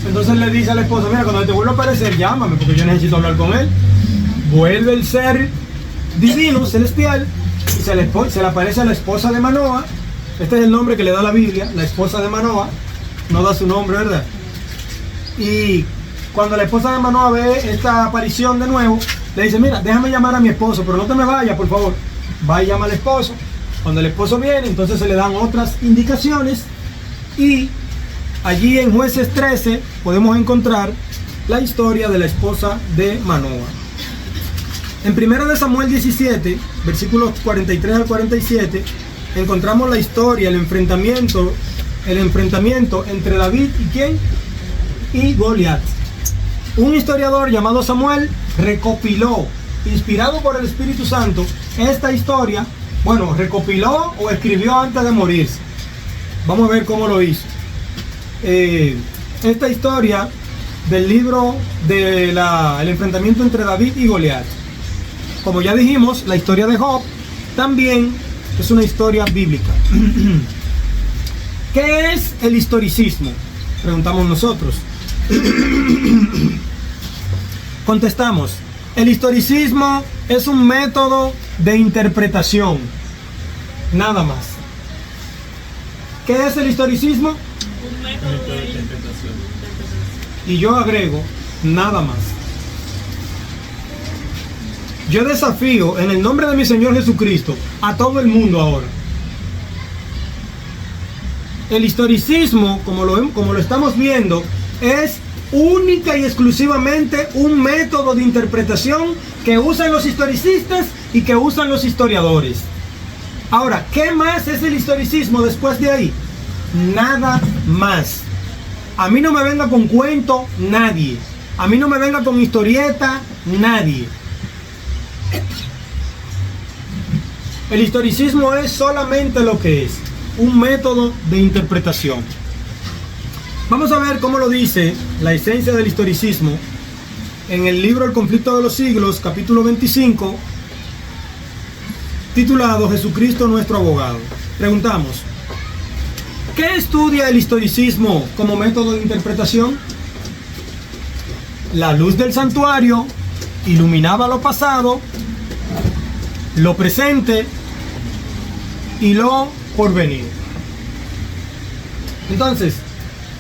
Entonces le dice al esposo, mira, cuando te vuelva a aparecer, llámame, porque yo necesito hablar con él. Vuelve el ser divino, celestial, y se le aparece a la esposa de Manoa. Este es el nombre que le da la Biblia, la esposa de Manoa. No da su nombre, ¿verdad? Y cuando la esposa de Manoa ve esta aparición de nuevo, le dice, mira, déjame llamar a mi esposo, pero no te me vayas, por favor. Va y llama al esposo. Cuando el esposo viene, entonces se le dan otras indicaciones y allí en Jueces 13 podemos encontrar la historia de la esposa de Manoa. En 1 Samuel 17, versículos 43 al 47, encontramos la historia, el enfrentamiento entre David y ¿quién? Y Goliat. Un historiador llamado Samuel recopiló, inspirado por el Espíritu Santo, esta historia. Bueno, recopiló o escribió antes de morirse. Vamos a ver cómo lo hizo. Esta historia del libro del enfrentamiento entre David y Goliat. Como ya dijimos, la historia de Job también es una historia bíblica. ¿Qué es el historicismo? Preguntamos nosotros. Contestamos, el historicismo es un método de interpretación, nada más. ¿Qué es el historicismo? Un método de interpretación. Y yo agrego, nada más. Yo desafío en el nombre de mi Señor Jesucristo a todo el mundo ahora. El historicismo, como lo estamos viendo, es única y exclusivamente un método de interpretación que usan los historicistas y que usan los historiadores. Ahora, ¿qué más es el historicismo después de ahí? Nada más. A mí no me venga con cuento nadie. A mí no me venga con historieta nadie. El historicismo es solamente lo que es, un método de interpretación. Vamos a ver cómo lo dice la esencia del historicismo en el libro El conflicto de los siglos, capítulo 25, titulado Jesucristo nuestro abogado. Preguntamos, ¿qué estudia el historicismo como método de interpretación? La luz del santuario iluminaba lo pasado, lo presente y lo porvenir. Entonces,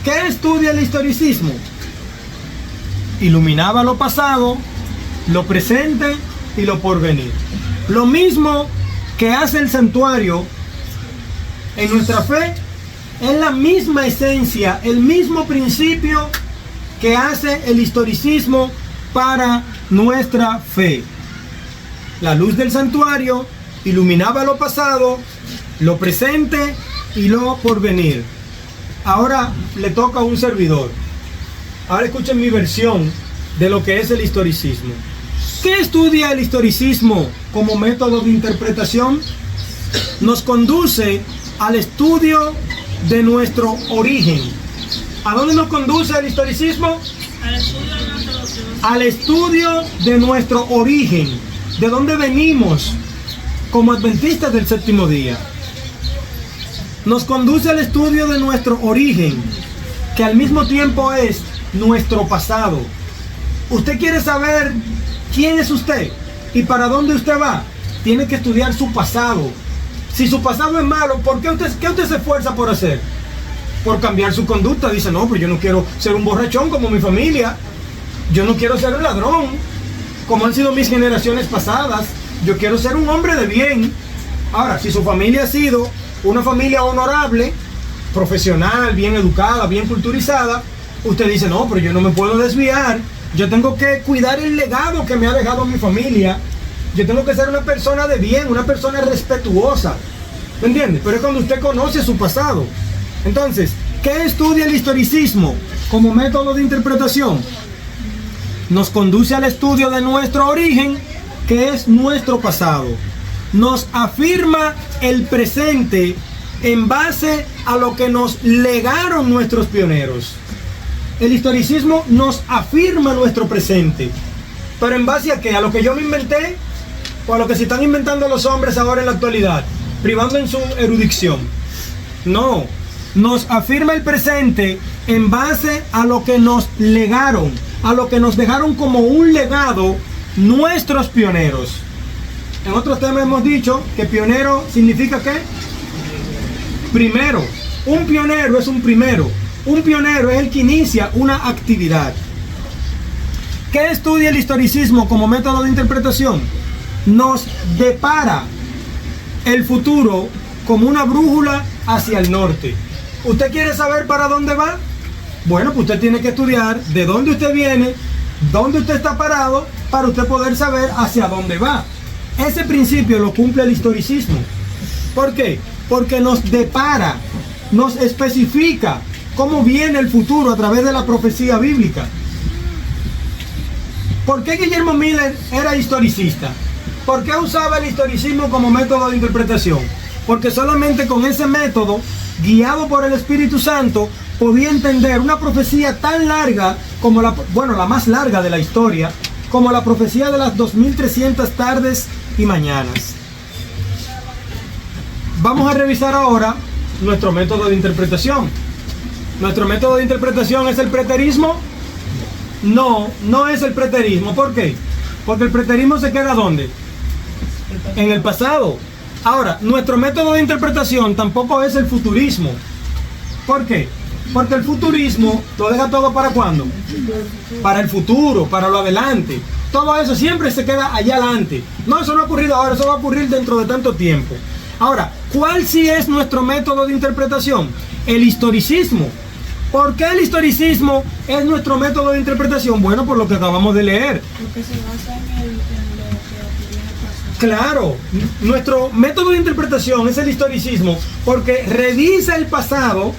¿qué estudia el historicismo? Iluminaba lo pasado, lo presente y lo porvenir. Lo mismo que hace el santuario en nuestra fe, es la misma esencia, el mismo principio que hace el historicismo para nuestra fe. La luz del santuario iluminaba lo pasado, lo presente y lo porvenir. Ahora le toca a un servidor. Ahora escuchen mi versión de lo que es el historicismo. ¿Qué estudia el historicismo como método de interpretación? Nos conduce al estudio de nuestro origen. ¿A dónde nos conduce el historicismo? Al estudio de nuestro origen. ¿De dónde venimos como adventistas del séptimo día? Nos conduce al estudio de nuestro origen, que al mismo tiempo es nuestro pasado. ¿Usted quiere saber quién es usted y para dónde usted va? Tiene que estudiar su pasado. Si su pasado es malo, ¿qué usted se esfuerza por hacer? Por cambiar su conducta. Dice, no, pero yo no quiero ser un borrachón como mi familia. Yo no quiero ser un ladrón como han sido mis generaciones pasadas. Yo quiero ser un hombre de bien. Ahora, si su familia ha sido una familia honorable, profesional, bien educada, bien culturizada, usted dice, no, pero yo no me puedo desviar. Yo tengo que cuidar el legado que me ha dejado mi familia. Yo tengo que ser una persona de bien, una persona respetuosa. ¿Me entiende? Pero es cuando usted conoce su pasado. Entonces, ¿qué estudia el historicismo como método de interpretación? Nos conduce al estudio de nuestro origen, que es nuestro pasado. Nos afirma el presente en base a lo que nos legaron nuestros pioneros. El historicismo nos afirma nuestro presente. ¿Pero en base a qué? ¿A lo que yo me inventé? ¿O a lo que se están inventando los hombres ahora en la actualidad, privando en su erudición? No. Nos afirma el presente en base a lo que nos legaron, a lo que nos dejaron como un legado nuestros pioneros. En otros temas hemos dicho que pionero significa ¿qué? Primero. Un pionero es un primero. Un pionero es el que inicia una actividad. ¿Qué estudia el historicismo como método de interpretación? Nos depara el futuro como una brújula hacia el norte. ¿Usted quiere saber para dónde va? Bueno, pues usted tiene que estudiar de dónde usted viene, dónde usted está parado, para usted poder saber hacia dónde va. Ese principio lo cumple el historicismo. ¿Por qué? Porque nos depara, nos especifica cómo viene el futuro a través de la profecía bíblica. ¿Por qué Guillermo Miller era historicista? ¿Por qué usaba el historicismo como método de interpretación? Porque solamente con ese método, guiado por el Espíritu Santo, podía entender una profecía tan larga como la más larga de la historia, como la profecía de las 2300 tardes y mañanas. Vamos a revisar ahora nuestro método de interpretación. ¿Nuestro método de interpretación es el preterismo? No, no es el preterismo. ¿Por qué? Porque el preterismo se queda ¿dónde? En el pasado. Ahora, nuestro método de interpretación tampoco es el futurismo. ¿Por qué? Porque el futurismo lo deja todo ¿para cuándo? Para el futuro, para lo adelante. Todo eso siempre se queda allá adelante. No, eso no ha ocurrido ahora, eso va a ocurrir dentro de tanto tiempo. Ahora, ¿cuál sí es nuestro método de interpretación? El historicismo. ¿Por qué el historicismo es nuestro método de interpretación? Bueno, por lo que acabamos de leer. Porque se basa en lo que ocurrió en el pasado. Claro, nuestro método de interpretación es el historicismo porque revisa el pasado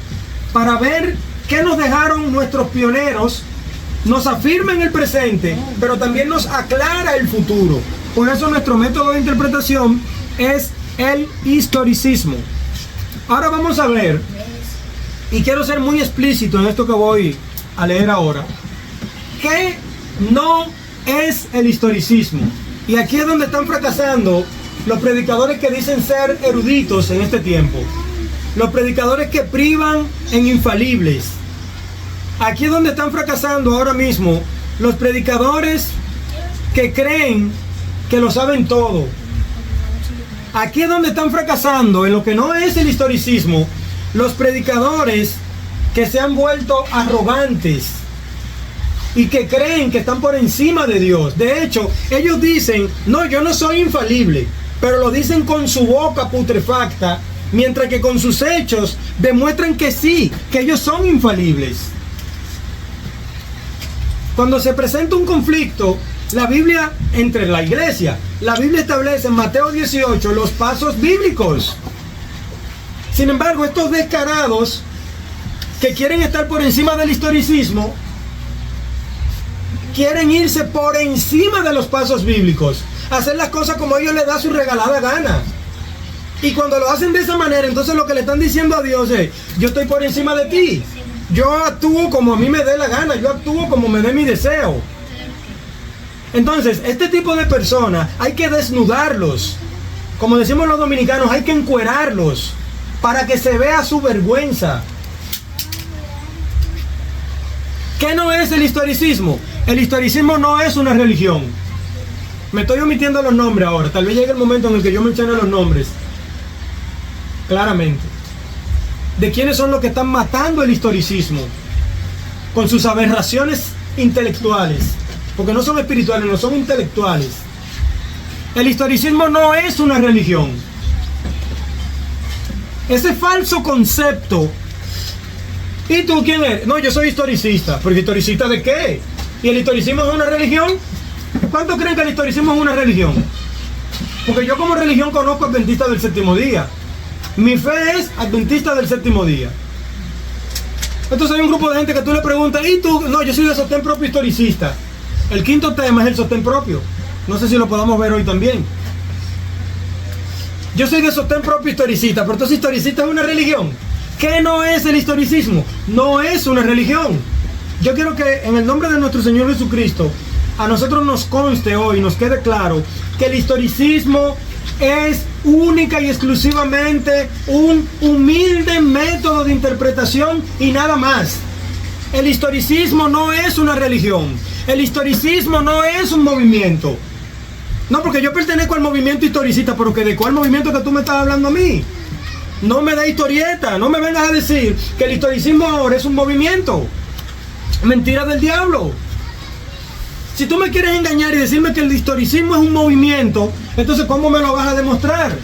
para ver qué nos dejaron nuestros pioneros, nos afirma en el presente, pero también nos aclara el futuro. Por eso nuestro método de interpretación es el historicismo. Ahora vamos a ver, y quiero ser muy explícito en esto que voy a leer ahora, ¿qué no es el historicismo? Y aquí es donde están fracasando los predicadores que dicen ser eruditos en este tiempo. Los predicadores que privan en infalibles. Aquí es donde están fracasando ahora mismo los predicadores que creen que lo saben todo. Aquí es donde están fracasando en lo que no es el historicismo los predicadores que se han vuelto arrogantes y que creen que están por encima de Dios. De hecho, ellos dicen, no, yo no soy infalible, pero lo dicen con su boca putrefacta, mientras que con sus hechos demuestran que sí, que ellos son infalibles. Cuando se presenta un conflicto, la Biblia, entre la iglesia, la Biblia establece en Mateo 18 los pasos bíblicos. Sin embargo, estos descarados que quieren estar por encima del historicismo, quieren irse por encima de los pasos bíblicos, hacer las cosas como a ellos les da su regalada gana. Y cuando lo hacen de esa manera, entonces lo que le están diciendo a Dios es, yo estoy por encima de ti, yo actúo como a mí me dé la gana, yo actúo como me dé mi deseo. Entonces, este tipo de personas hay que desnudarlos, como decimos los dominicanos, hay que encuerarlos para que se vea su vergüenza. ¿Qué no es el historicismo? El historicismo no es una religión. Me estoy omitiendo los nombres ahora, tal vez llegue el momento en el que yo mencione los nombres claramente de quiénes son los que están matando el historicismo con sus aberraciones intelectuales, porque no son espirituales, no son intelectuales. El historicismo no es una religión. Ese falso concepto. ¿Y tú quién eres? No, yo soy historicista. ¿Pero historicista de qué? ¿Y el historicismo es una religión? ¿Cuántos creen que el historicismo es una religión? Porque yo como religión conozco adventistas del séptimo día. Mi fe es adventista del séptimo día. Entonces hay un grupo de gente que tú le preguntas, ¿y tú? No, yo soy de sostén propio historicista. El quinto tema es el sostén propio. No sé si lo podamos ver hoy también. Yo soy de sostén propio historicista, pero entonces historicista es una religión. ¿Qué no es el historicismo? No es una religión. Yo quiero que en el nombre de nuestro Señor Jesucristo, a nosotros nos conste hoy, nos quede claro, que el historicismo es única y exclusivamente un humilde método de interpretación y nada más. El historicismo no es una religión. El historicismo no es un movimiento. No, porque yo pertenezco al movimiento historicista, pero que ¿de cuál movimiento que tú me estás hablando a mí? No me da historieta, no me vengas a decir que el historicismo ahora es un movimiento. Mentira del diablo. Si tú me quieres engañar y decirme que el historicismo es un movimiento, entonces ¿cómo me lo vas a demostrar?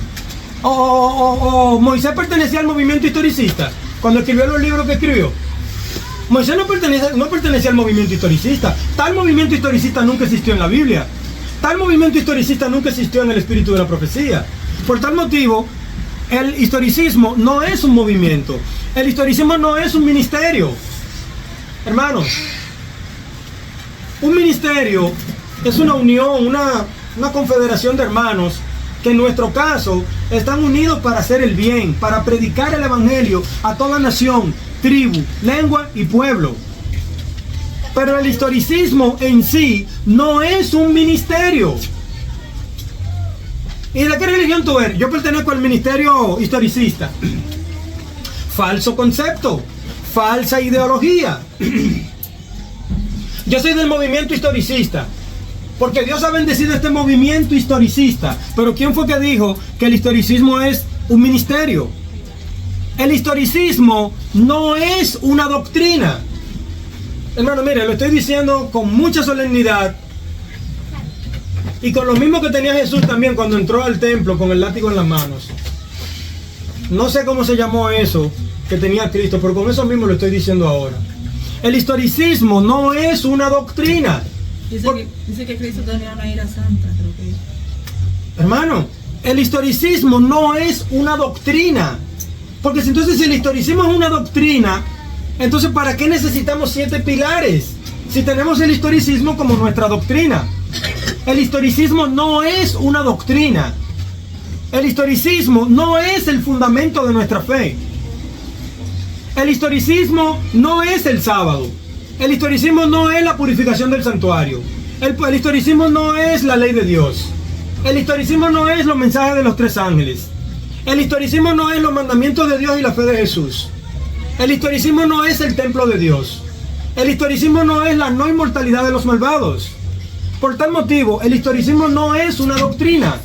O Moisés pertenecía al movimiento historicista cuando escribió los libros que escribió. Moisés no pertenecía al movimiento historicista. Tal movimiento historicista nunca existió en la Biblia. Tal movimiento historicista nunca existió en el espíritu de la profecía. Por tal motivo, el historicismo no es un movimiento. El historicismo no es un ministerio. Hermanos, un ministerio es una unión, una confederación de hermanos que en nuestro caso están unidos para hacer el bien, para predicar el evangelio a toda nación, tribu, lengua y pueblo. Pero el historicismo en sí no es un ministerio. ¿Y de qué religión tú eres? Yo pertenezco al ministerio historicista. Falso concepto, falsa ideología. Yo soy del movimiento historicista, porque Dios ha bendecido este movimiento historicista. Pero ¿quién fue que dijo que el historicismo es un ministerio? El historicismo no es una doctrina. Hermano, mire, lo estoy diciendo con mucha solemnidad y con lo mismo que tenía Jesús también cuando entró al templo con el látigo en las manos. No sé cómo se llamó eso que tenía Cristo, pero con eso mismo lo estoy diciendo ahora. El historicismo no es una doctrina. Dice que Cristo tenía una ira santa, creo que. Hermano, el historicismo no es una doctrina. Porque entonces si el historicismo es una doctrina, entonces ¿para qué necesitamos 7 pilares? Si tenemos el historicismo como nuestra doctrina. El historicismo no es una doctrina. El historicismo no es el fundamento de nuestra fe. El historicismo no es el sábado. El historicismo no es la purificación del santuario. El historicismo no es la ley de Dios. El historicismo no es los mensajes de los 3 ángeles. El historicismo no es los mandamientos de Dios y la fe de Jesús. El historicismo no es el templo de Dios. El historicismo no es la no inmortalidad de los malvados. Por tal motivo, el historicismo no es una doctrina.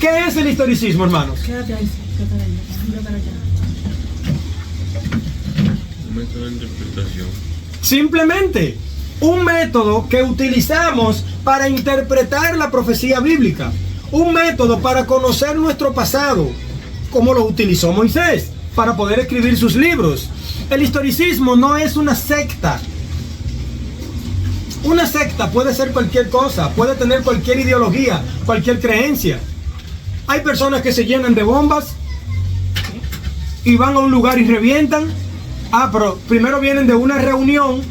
¿Qué es el historicismo, hermanos? Quédate ahí, quédate allá. Un método de interpretación. Simplemente un método que utilizamos para interpretar la profecía bíblica. Un método para conocer nuestro pasado, como lo utilizó Moisés para poder escribir sus libros. El historicismo no es una secta. Una secta puede ser cualquier cosa, puede tener cualquier ideología, cualquier creencia. Hay personas que se llenan de bombas y van a un lugar y revientan. Pero primero vienen de una reunión,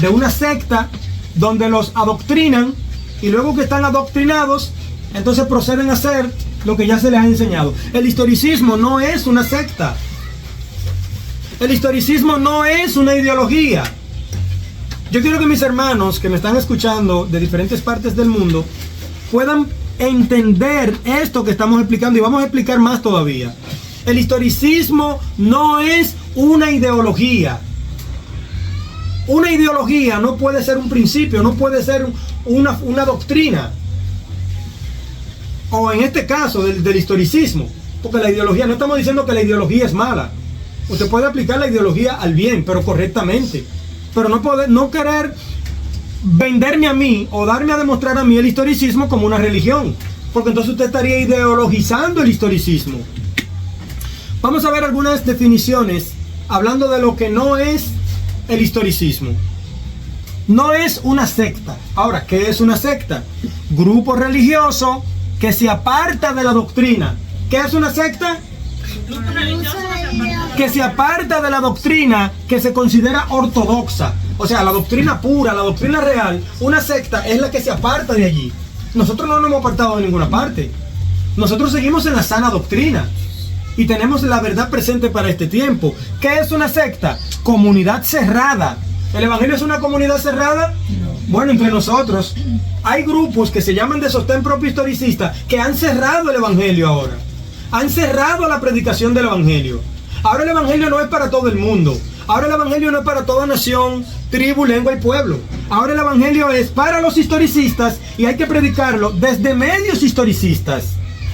de una secta, donde los adoctrinan, y luego que están adoctrinados, entonces proceden a hacer lo que ya se les ha enseñado. El historicismo no es una secta. El historicismo no es una ideología. Yo quiero que mis hermanos que me están escuchando de diferentes partes del mundo puedan entender esto que estamos explicando, y vamos a explicar más todavía. El historicismo no es una ideología. Una ideología no puede ser un principio, no puede ser una doctrina. O en este caso del historicismo, porque la ideología, no estamos diciendo que la ideología es mala. Usted puede aplicar la ideología al bien, pero correctamente. Pero no querer venderme a mí o darme a demostrar a mí el historicismo como una religión, porque entonces usted estaría ideologizando el historicismo. Vamos a ver algunas definiciones hablando de lo que no es el historicismo. No es una secta. Ahora, ¿qué es una secta? Grupo religioso que se aparta de la doctrina. ¿Qué es una secta? Que se aparta de la doctrina que se considera ortodoxa. O sea, la doctrina pura, la doctrina real. Una secta es la que se aparta de allí. Nosotros no nos hemos apartado de ninguna parte. Nosotros seguimos en la sana doctrina y tenemos la verdad presente para este tiempo. ¿Qué es una secta? Comunidad cerrada. ¿El evangelio es una comunidad cerrada? Bueno, entre nosotros hay grupos que se llaman de sostén propio historicista que han cerrado el evangelio ahora. Han cerrado la predicación del evangelio. Ahora el evangelio no es para todo el mundo. Ahora el evangelio no es para toda nación, tribu, lengua y pueblo. Ahora el evangelio es para los historicistas y hay que predicarlo desde medios historicistas.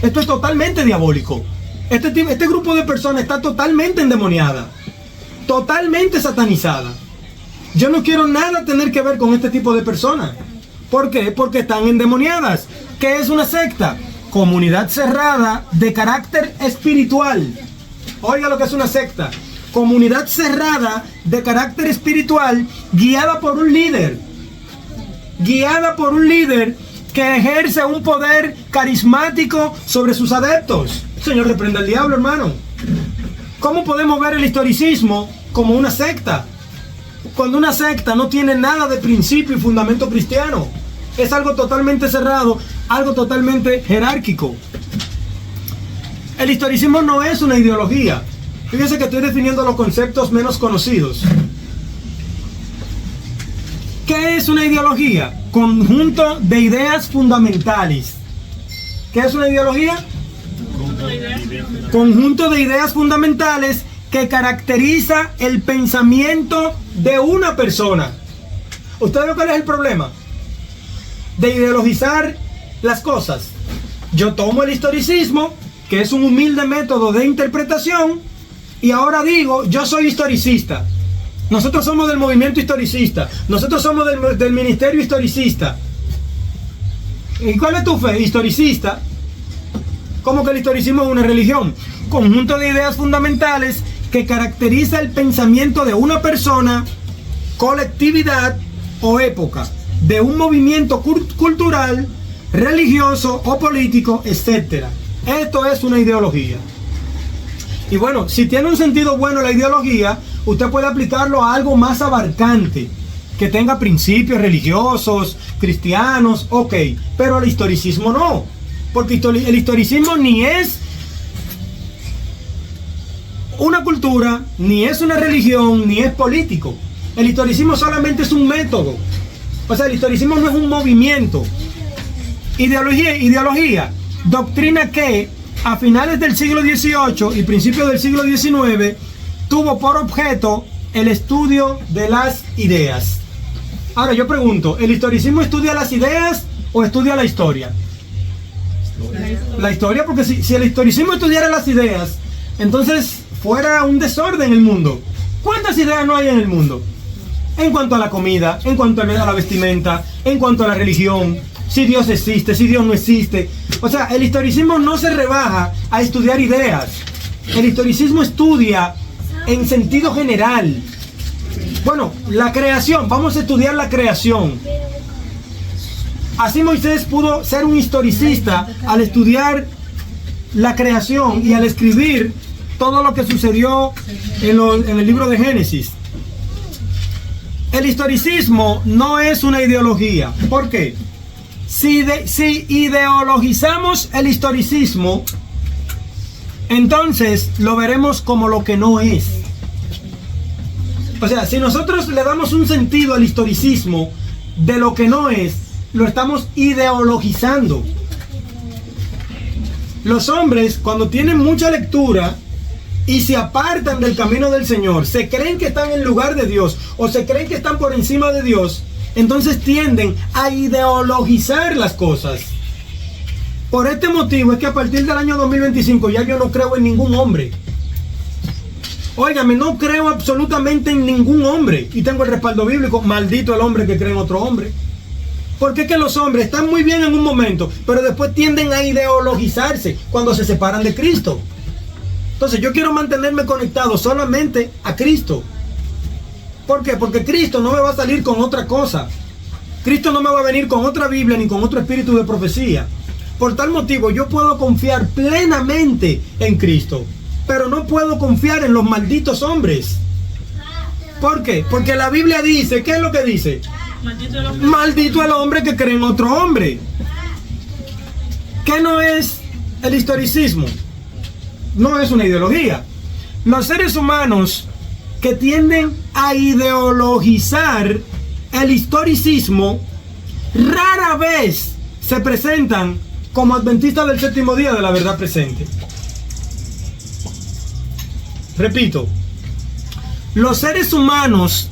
Esto es totalmente diabólico. Este grupo de personas está totalmente endemoniada, totalmente satanizada. Yo no quiero nada tener que ver con este tipo de personas, ¿Por qué? Porque están endemoniadas. ¿Qué es una secta? Comunidad cerrada de carácter espiritual. Oiga lo que es una secta. Comunidad cerrada de carácter espiritual guiada por un líder. Guiada por un líder que ejerce un poder carismático sobre sus adeptos. Señor, reprenda al diablo, hermano. ¿Cómo podemos ver el historicismo como una secta? Cuando una secta no tiene nada de principio y fundamento cristiano. Es algo totalmente cerrado, algo totalmente jerárquico. El historicismo no es una ideología. Fíjense que estoy definiendo los conceptos menos conocidos. ¿Qué es una ideología? Conjunto de ideas fundamentales. ¿Qué es una ideología? Conjunto de ideas fundamentales que caracteriza el pensamiento de una persona. ¿Usted ve cuál es el problema? De ideologizar las cosas. Yo tomo el historicismo, que es un humilde método de interpretación, y ahora digo, yo soy historicista. Nosotros somos del movimiento historicista. Nosotros somos del ministerio historicista. ¿Y cuál es tu fe? Historicista. ¿Cómo que el historicismo es una religión? Conjunto de ideas fundamentales que caracteriza el pensamiento de una persona, colectividad o época, de un movimiento cultural, religioso o político, etc. Esto es una ideología. Y bueno, si tiene un sentido bueno la ideología, usted puede aplicarlo a algo más abarcante, que tenga principios religiosos, cristianos, ok, pero el historicismo no, porque el historicismo ni es una cultura, ni es una religión, ni es político. El historicismo solamente es un método. O sea, el historicismo no es un movimiento. Ideología, doctrina que a finales del siglo XVIII y principios del siglo XIX tuvo por objeto el estudio de las ideas. Ahora yo pregunto, ¿el historicismo estudia las ideas o estudia la historia? La historia, porque si el historicismo estudiara las ideas, entonces fuera un desorden en el mundo. ¿Cuántas ideas no hay en el mundo? En cuanto a la comida, en cuanto a la vestimenta, en cuanto a la religión, si Dios existe, si Dios no existe. O sea, el historicismo no se rebaja a estudiar ideas. El historicismo estudia en sentido general. Bueno, la creación, vamos a estudiar la creación. Así Moisés pudo ser un historicista al estudiar la creación y al escribir todo lo que sucedió en el libro de Génesis. El historicismo no es una ideología. ¿Por qué? Si ideologizamos el historicismo, entonces lo veremos como lo que no es. O sea, si nosotros le damos un sentido al historicismo de lo que no es, lo estamos ideologizando. Los hombres, cuando tienen mucha lectura y se apartan del camino del Señor, se creen que están en lugar de Dios o se creen que están por encima de Dios, entonces tienden a ideologizar las cosas. Por este motivo es que a partir del año 2025 ya yo no creo en ningún hombre. Óigame, no creo absolutamente en ningún hombre. Y tengo el respaldo bíblico. Maldito el hombre que cree en otro hombre. Porque es que los hombres están muy bien en un momento, pero después tienden a ideologizarse cuando se separan de Cristo. Entonces yo quiero mantenerme conectado solamente a Cristo. ¿Por qué? Porque Cristo no me va a salir con otra cosa. Cristo no me va a venir con otra Biblia ni con otro espíritu de profecía. Por tal motivo yo puedo confiar plenamente en Cristo, pero no puedo confiar en los malditos hombres. ¿Por qué? Porque la Biblia dice, ¿qué es lo que dice? Maldito el hombre que cree en otro hombre. ¿Qué no es el historicismo? No es una ideología. Los seres humanos que tienden a ideologizar el historicismo rara vez se presentan como adventistas del séptimo día de la verdad presente. Repito, los seres humanos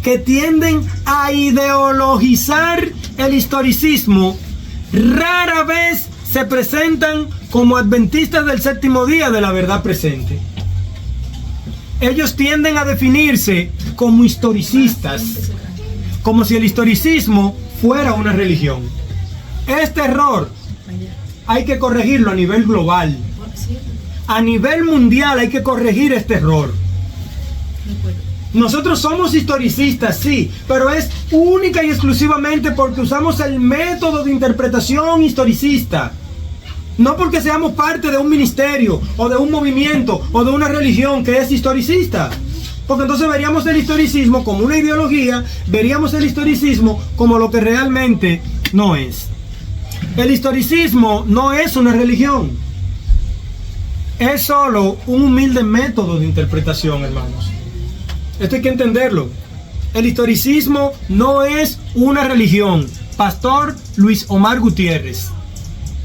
que tienden a ideologizar el historicismo rara vez se presentan como adventistas del séptimo día de la verdad presente. Ellos tienden a definirse como historicistas, como si el historicismo fuera una religión. Este error hay que corregirlo a nivel global. A nivel mundial hay que corregir este error. Nosotros somos historicistas, sí, pero es única y exclusivamente porque usamos el método de interpretación historicista. No porque seamos parte de un ministerio, o de un movimiento, o de una religión que es historicista. Porque entonces veríamos el historicismo como una ideología, veríamos el historicismo como lo que realmente no es. El historicismo no es una religión. Es solo un humilde método de interpretación, hermanos. Esto hay que entenderlo. El historicismo no es una religión. Pastor Luis Omar Gutiérrez.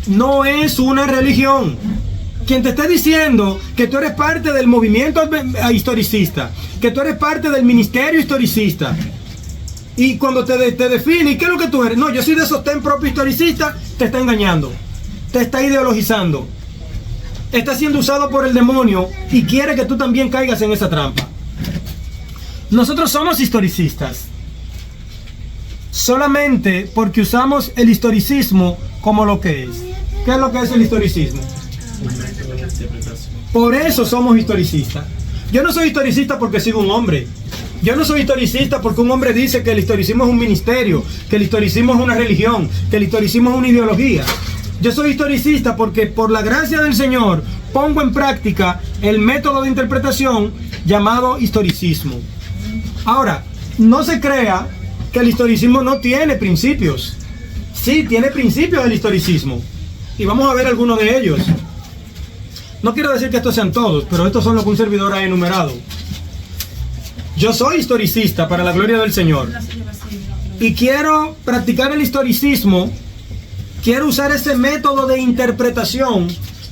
No es una religión. Quien te esté diciendo que tú eres parte del movimiento historicista, que tú eres parte del ministerio historicista, y cuando te define, ¿qué es lo que tú eres? No, yo soy de sostén propio historicista, te está engañando, te está ideologizando, está siendo usado por el demonio y quiere que tú también caigas en esa trampa. Nosotros somos historicistas solamente porque usamos el historicismo como lo que es. ¿Qué es lo que es el historicismo? Por eso somos historicistas. Yo no soy historicista porque sigo un hombre. Yo no soy historicista porque un hombre dice que el historicismo es un ministerio, que el historicismo es una religión, que el historicismo es una ideología. Yo soy historicista porque por la gracia del Señor pongo en práctica el método de interpretación llamado historicismo. Ahora, no se crea que el historicismo no tiene principios. Sí, tiene principios el historicismo. Y vamos a ver algunos de ellos. No quiero decir que estos sean todos, pero estos son los que un servidor ha enumerado. Yo soy historicista para la gloria del Señor. Y quiero practicar el historicismo. Quiero usar ese método de interpretación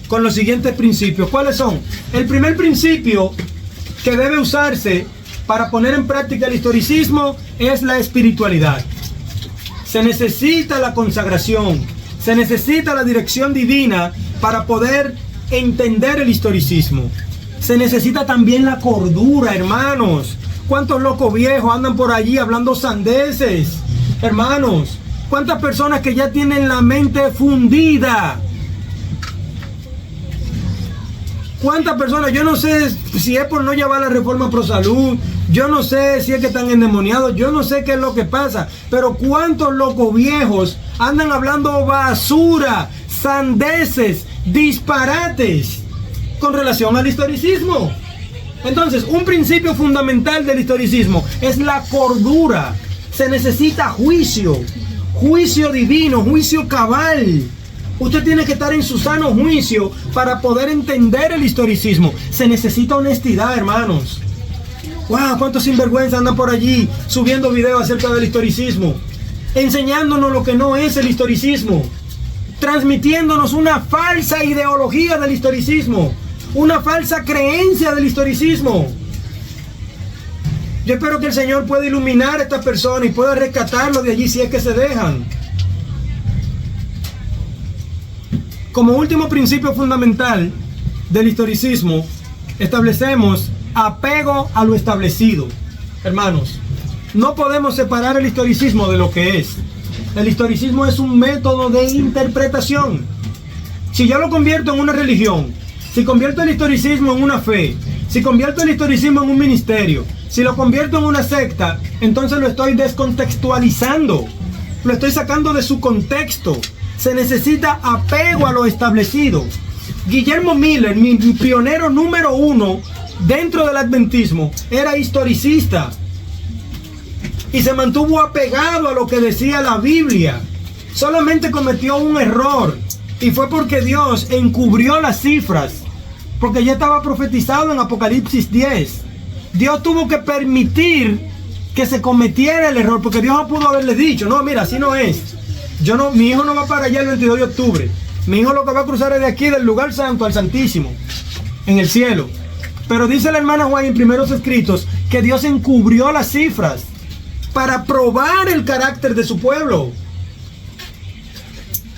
con los siguientes principios. ¿Cuáles son? El primer principio que debe usarse para poner en práctica el historicismo es la espiritualidad. Se necesita la consagración, se necesita la dirección divina para poder entender el historicismo. Se necesita también la cordura, hermanos. ¿Cuántos locos viejos andan por allí hablando sandeces? Hermanos, ¿cuántas personas que ya tienen la mente fundida? ¿Cuántas personas? Yo no sé si es por no llevar la reforma pro salud, yo no sé si es que están endemoniados, yo no sé qué es lo que pasa, pero ¿cuántos locos viejos andan hablando basura, sandeces, disparates con relación al historicismo? Entonces, un principio fundamental del historicismo es la cordura. Se necesita juicio, juicio divino, juicio cabal. Usted tiene que estar en su sano juicio para poder entender el historicismo. Se necesita honestidad, hermanos. ¡Wow! ¿Cuántos sinvergüenzas andan por allí subiendo videos acerca del historicismo? Enseñándonos lo que no es el historicismo. Transmitiéndonos una falsa ideología del historicismo. Una falsa creencia del historicismo. Yo espero que el Señor pueda iluminar a estas personas y pueda rescatarlos de allí si es que se dejan. Como último principio fundamental del historicismo, establecemos apego a lo establecido. Hermanos, no podemos separar el historicismo de lo que es. El historicismo es un método de interpretación. Si yo lo convierto en una religión, si convierto el historicismo en una fe, si convierto el historicismo en un ministerio, si lo convierto en una secta, entonces lo estoy descontextualizando, lo estoy sacando de su contexto. Se necesita apego a lo establecido. Guillermo Miller, mi pionero número 1 dentro del adventismo, era historicista y se mantuvo apegado a lo que decía la Biblia. Solamente cometió un error y fue porque Dios encubrió las cifras, porque ya estaba profetizado en Apocalipsis 10. Dios tuvo que permitir que se cometiera el error, porque Dios no pudo haberle dicho, no, mira, así no es. Mi hijo no va para allá el 22 de octubre. Mi hijo lo que va a cruzar es de aquí, del lugar santo al santísimo, en el cielo. Pero dice la hermana Juan en primeros escritos que Dios encubrió las cifras para probar el carácter de su pueblo.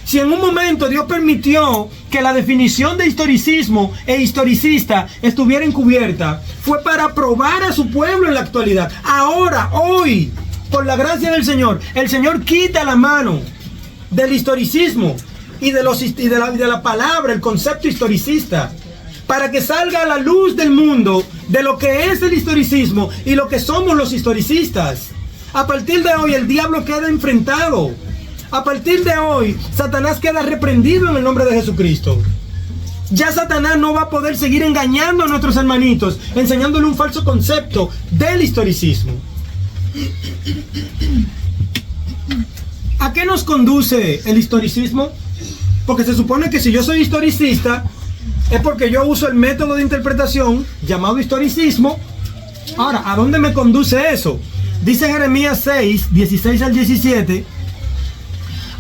Si en un momento Dios permitió que la definición de historicismo e historicista estuviera encubierta, fue para probar a su pueblo en la actualidad. Ahora, hoy, por la gracia del Señor, el Señor quita la mano del historicismo y de la palabra, el concepto historicista, para que salga a la luz del mundo de lo que es el historicismo y lo que somos los historicistas. A partir de hoy el diablo queda enfrentado. A partir de hoy Satanás queda reprendido en el nombre de Jesucristo. Ya Satanás no va a poder seguir engañando a nuestros hermanitos, enseñándole un falso concepto del historicismo. ¿A qué nos conduce el historicismo? Porque se supone que si yo soy historicista, es porque yo uso el método de interpretación llamado historicismo. Ahora, ¿a dónde me conduce eso? Dice Jeremías 6, 16 al 17.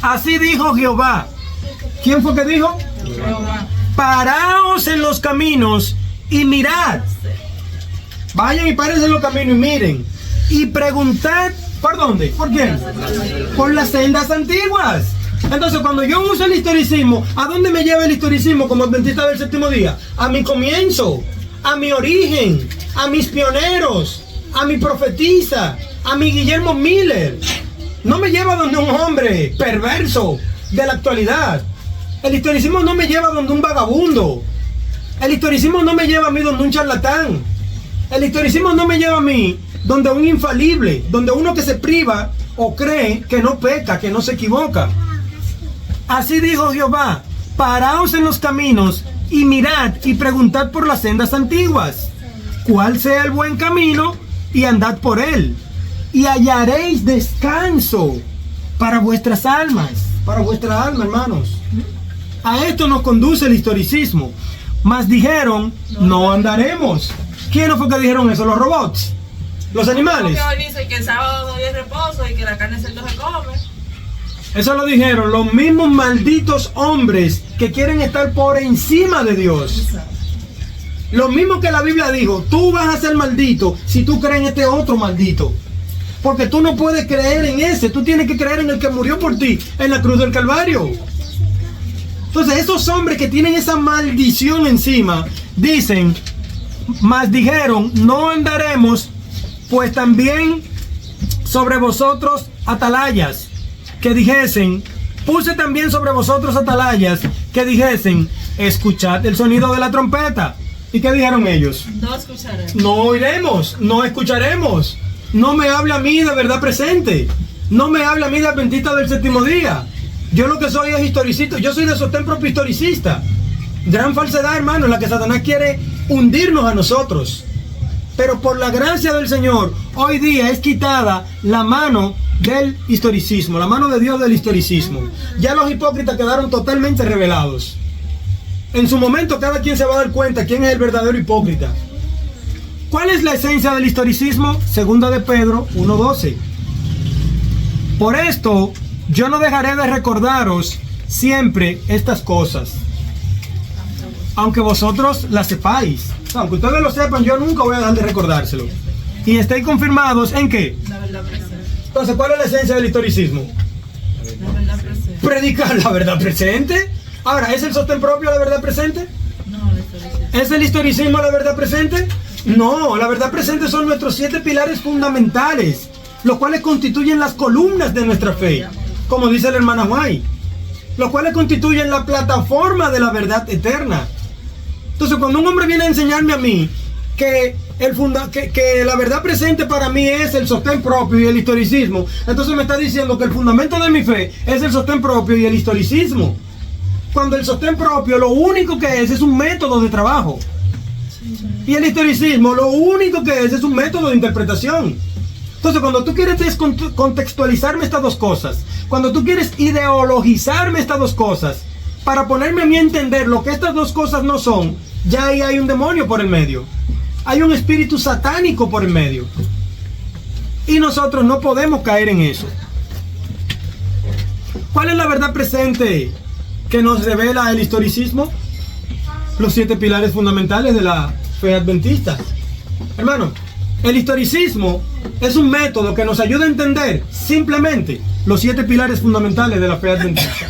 Así dijo Jehová. ¿Quién fue que dijo? Jehová. Paraos en los caminos y mirad. Vayan y párense en los caminos y miren. Y preguntad, ¿por dónde? ¿Por quién? Por las sendas antiguas. Entonces, cuando yo uso el historicismo, ¿a dónde me lleva el historicismo como adventista del séptimo día? A mi comienzo, a mi origen, a mis pioneros, a mi profetisa, a mi Guillermo Miller. No me lleva donde un hombre perverso de la actualidad. El historicismo no me lleva donde un vagabundo. El historicismo no me lleva a mí donde un charlatán. El historicismo no me lleva a mí donde un infalible, donde uno que se priva o cree que no peca, que no se equivoca. Así dijo Jehová, paraos en los caminos y mirad y preguntad por las sendas antiguas, cuál sea el buen camino, y andad por él, y hallaréis descanso para vuestras almas, hermanos. A esto nos conduce el historicismo. Mas dijeron, no andaremos. ¿Quiénes fue que dijeron eso? ¿Los robots? ¿Los animales? Porque hoy dice que el sábado hoy es reposo y que la carne cerdo se come. Eso lo dijeron los mismos malditos hombres que quieren estar por encima de Dios. Lo mismo que la Biblia dijo, tú vas a ser maldito si tú crees en este otro maldito. Porque tú no puedes creer en ese, tú tienes que creer en el que murió por ti en la cruz del Calvario. Entonces esos hombres que tienen esa maldición encima, dicen, mas dijeron, no andaremos, pues también sobre vosotros atalayas, que dijesen, puse también sobre vosotros atalayas, que dijesen, escuchad el sonido de la trompeta. ¿Y qué dijeron ellos? No escucharemos. No oiremos, no escucharemos. No me habla a mí de verdad presente. No me habla a mí de adventista del séptimo día. Yo lo que soy es historicista. Yo soy de sostén propio historicista. Gran falsedad, hermano, en la que Satanás quiere hundirnos a nosotros. Pero por la gracia del Señor, hoy día es quitada la mano del historicismo, la mano de Dios del historicismo. Ya los hipócritas quedaron totalmente revelados. En su momento cada quien se va a dar cuenta quién es el verdadero hipócrita. ¿Cuál es la esencia del historicismo? Segunda de Pedro 1:12. Por esto, yo no dejaré de recordaros siempre estas cosas, aunque vosotros las sepáis. Aunque ustedes lo sepan, yo nunca voy a dejar de recordárselo. Y estéis confirmados ¿en qué? La verdad presente. Entonces, ¿cuál es la esencia del historicismo? La verdad presente. Predicar la verdad presente. Ahora, ¿es el sostén propio la verdad presente? No, la historicismo. ¿Es el historicismo la verdad presente? No, la verdad presente son nuestros 7 pilares fundamentales, los cuales constituyen las columnas de nuestra fe, como dice la hermana White, los cuales constituyen la plataforma de la verdad eterna. Entonces, cuando un hombre viene a enseñarme a mí que la verdad presente para mí es el sostén propio y el historicismo, entonces me está diciendo que el fundamento de mi fe es el sostén propio y el historicismo. Cuando el sostén propio lo único que es un método de trabajo. Y el historicismo lo único que es un método de interpretación. Entonces, cuando tú quieres contextualizarme estas dos cosas, cuando tú quieres ideologizarme estas dos cosas, para ponerme a mí a entender lo que estas dos cosas no son, ya ahí hay un demonio por el medio. Hay un espíritu satánico por el medio. Y nosotros no podemos caer en eso. ¿Cuál es la verdad presente que nos revela el historicismo? Los 7 pilares fundamentales de la fe adventista. Hermano, el historicismo es un método que nos ayuda a entender simplemente los 7 pilares fundamentales de la fe adventista.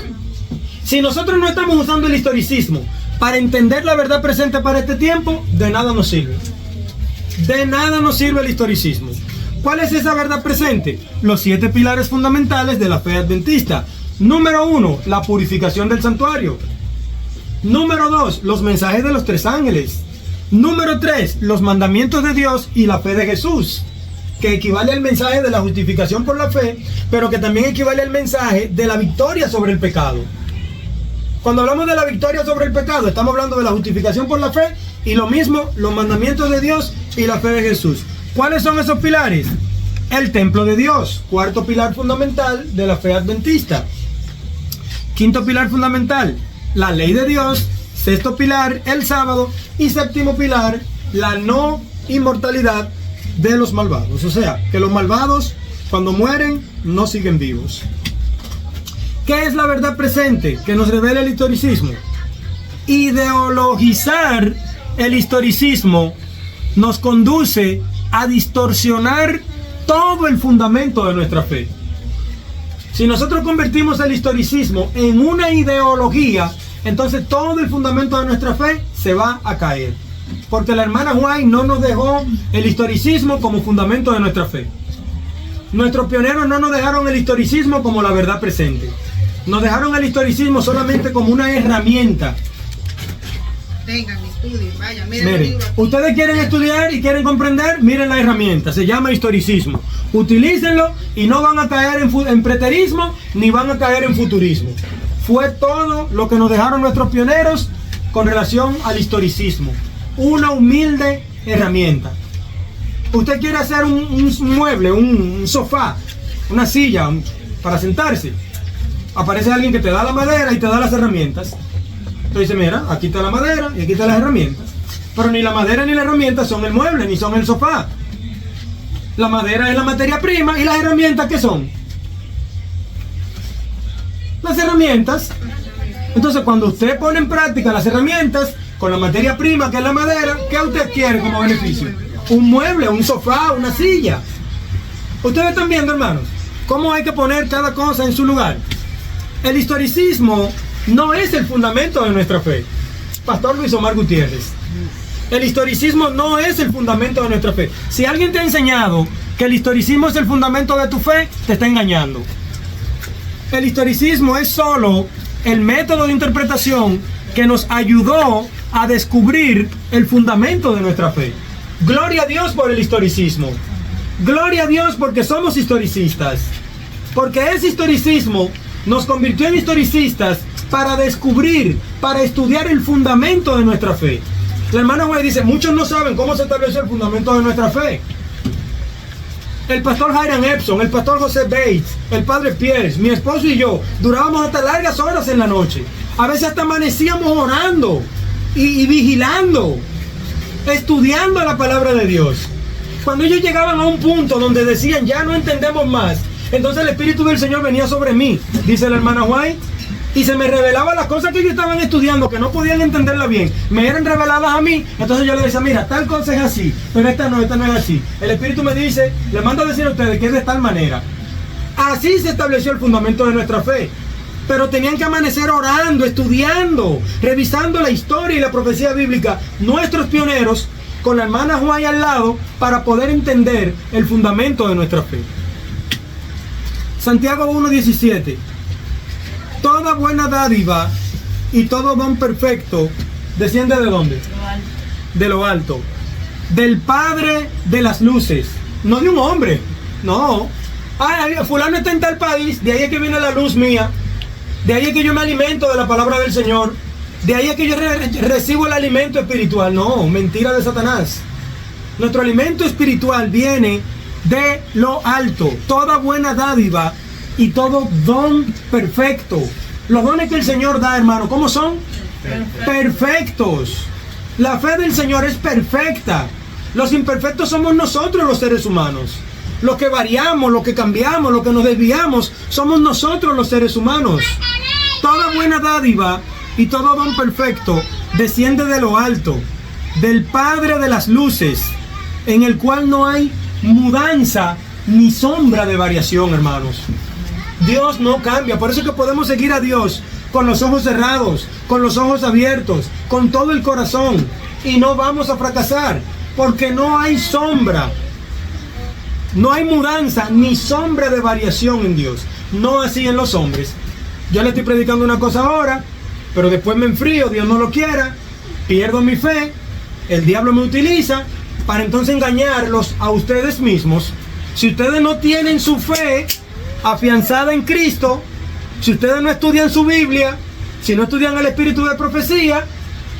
Si nosotros no estamos usando el historicismo para entender la verdad presente para este tiempo, de nada nos sirve. De nada nos sirve el historicismo. ¿Cuál es esa verdad presente? Los 7 pilares fundamentales de la fe adventista. Número 1, la purificación del santuario. Número 2, los mensajes de los 3 ángeles. Número 3, los mandamientos de Dios y la fe de Jesús, que equivale al mensaje de la justificación por la fe, pero que también equivale al mensaje de la victoria sobre el pecado. Cuando hablamos de la victoria sobre el pecado, estamos hablando de la justificación por la fe y lo mismo, los mandamientos de Dios y la fe de Jesús. ¿Cuáles son esos pilares? El templo de Dios, 4º pilar fundamental de la fe adventista. 5º pilar fundamental, la ley de Dios. 6º pilar, el sábado. Y 7º pilar, la no inmortalidad de los malvados. O sea, que los malvados cuando mueren no siguen vivos. ¿Qué es la verdad presente que nos revela el historicismo? Ideologizar el historicismo nos conduce a distorsionar todo el fundamento de nuestra fe. Si nosotros convertimos el historicismo en una ideología, entonces todo el fundamento de nuestra fe se va a caer. Porque la hermana White no nos dejó el historicismo como fundamento de nuestra fe. Nuestros pioneros no nos dejaron el historicismo como la verdad presente. Nos dejaron el historicismo solamente como una herramienta. Tengan, estudien, vayan, miren. Ustedes quieren estudiar y quieren comprender, miren la herramienta, se llama historicismo. Utilícenlo y no van a caer en preterismo ni van a caer en futurismo. Fue todo lo que nos dejaron nuestros pioneros con relación al historicismo. Una humilde herramienta. Usted quiere hacer un mueble, un sofá, una silla para sentarse. Aparece alguien que te da la madera y te da las herramientas. Entonces dice, mira, aquí está la madera y aquí están las herramientas. Pero ni la madera ni la herramienta son el mueble, ni son el sofá. La madera es la materia prima y las herramientas, ¿qué son? Las herramientas. Entonces, cuando usted pone en práctica las herramientas con la materia prima, que es la madera, ¿qué usted quiere como beneficio? Un mueble, un sofá, una silla. Ustedes están viendo, hermanos, cómo hay que poner cada cosa en su lugar. El historicismo no es el fundamento de nuestra fe. Pastor Luis Omar Gutiérrez, el historicismo no es el fundamento de nuestra fe. Si alguien te ha enseñado que el historicismo es el fundamento de tu fe, te está engañando. El historicismo es solo el método de interpretación que nos ayudó a descubrir el fundamento de nuestra fe. Gloria a Dios por el historicismo. Gloria a Dios porque somos historicistas. Porque ese historicismo nos convirtió en historicistas para descubrir, para estudiar el fundamento de nuestra fe. La hermana White dice, muchos no saben cómo se estableció el fundamento de nuestra fe. El pastor Hiram Epson, el pastor José Bates, el padre Pierce, mi esposo y yo, durábamos hasta largas horas en la noche. A veces hasta amanecíamos orando y vigilando, estudiando la palabra de Dios. Cuando ellos llegaban a un punto donde decían, ya no entendemos más, entonces el Espíritu del Señor venía sobre mí, dice la hermana White, y se me revelaba las cosas que ellos estaban estudiando, que no podían entenderla bien, me eran reveladas a mí. Entonces yo le decía, mira, tal cosa es así, pero esta no es así. El Espíritu me dice, le mando a decir a ustedes que es de tal manera. Así se estableció el fundamento de nuestra fe. Pero tenían que amanecer orando, estudiando, revisando la historia y la profecía bíblica, nuestros pioneros, con la hermana Juan al lado, para poder entender el fundamento de nuestra fe. Santiago 1:17. Toda buena dádiva y todo don perfecto desciende ¿de dónde? De lo alto. Del Padre de las luces. No de un hombre. No. Ay, fulano está en tal país, de ahí es que viene la luz mía. De ahí es que yo me alimento de la palabra del Señor. De ahí es que yo recibo el alimento espiritual. No, mentira de Satanás. Nuestro alimento espiritual viene de lo alto. Toda buena dádiva y todo don perfecto. Los dones que el Señor da, hermano, ¿cómo son? Perfectos. La fe del Señor es perfecta. Los imperfectos somos nosotros, los seres humanos. Los que variamos, los que cambiamos, los que nos desviamos, somos nosotros los seres humanos. Toda buena dádiva y todo don perfecto desciende de lo alto, del Padre de las luces, en el cual no hay mudanza ni sombra de variación, hermanos. Dios no cambia, por eso es que podemos seguir a Dios con los ojos cerrados, con los ojos abiertos, con todo el corazón, y no vamos a fracasar, porque no hay sombra. No hay mudanza ni sombra de variación en Dios. No así en los hombres. Yo le estoy predicando una cosa ahora, pero después me enfrío, Dios no lo quiera, pierdo mi fe, el diablo me utiliza para entonces engañarlos a ustedes mismos. Si ustedes no tienen su fe afianzada en Cristo, si ustedes no estudian su Biblia, si no estudian el espíritu de profecía,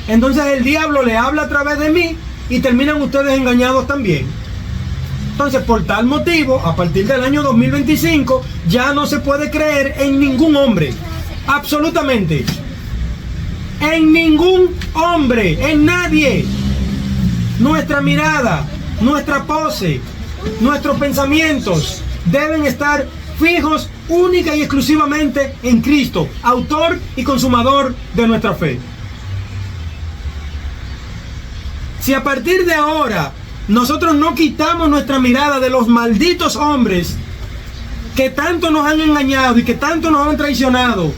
entonces el diablo le habla a través de mí y terminan ustedes engañados también. Entonces, por tal motivo, a partir del año 2025, ya no se puede creer en ningún hombre. Absolutamente. En ningún hombre, en nadie. Nuestra mirada, nuestra pose, nuestros pensamientos deben estar fijos única y exclusivamente en Cristo, autor y consumador de nuestra fe. Si a partir de ahora nosotros no quitamos nuestra mirada de los malditos hombres que tanto nos han engañado y que tanto nos han traicionado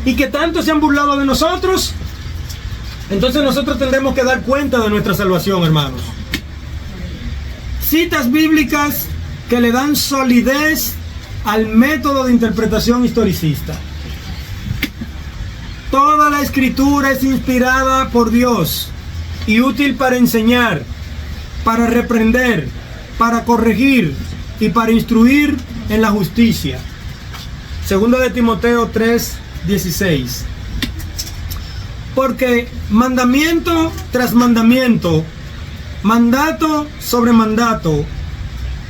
y que tanto se han burlado de nosotros, entonces nosotros tendremos que dar cuenta de nuestra salvación, hermanos. Citas bíblicas que le dan solidez al método de interpretación historicista. Toda la escritura es inspirada por Dios y útil para enseñar, para reprender, para corregir y para instruir en la justicia. Segundo de Timoteo 3:16. Porque mandamiento tras mandamiento, mandato sobre mandato,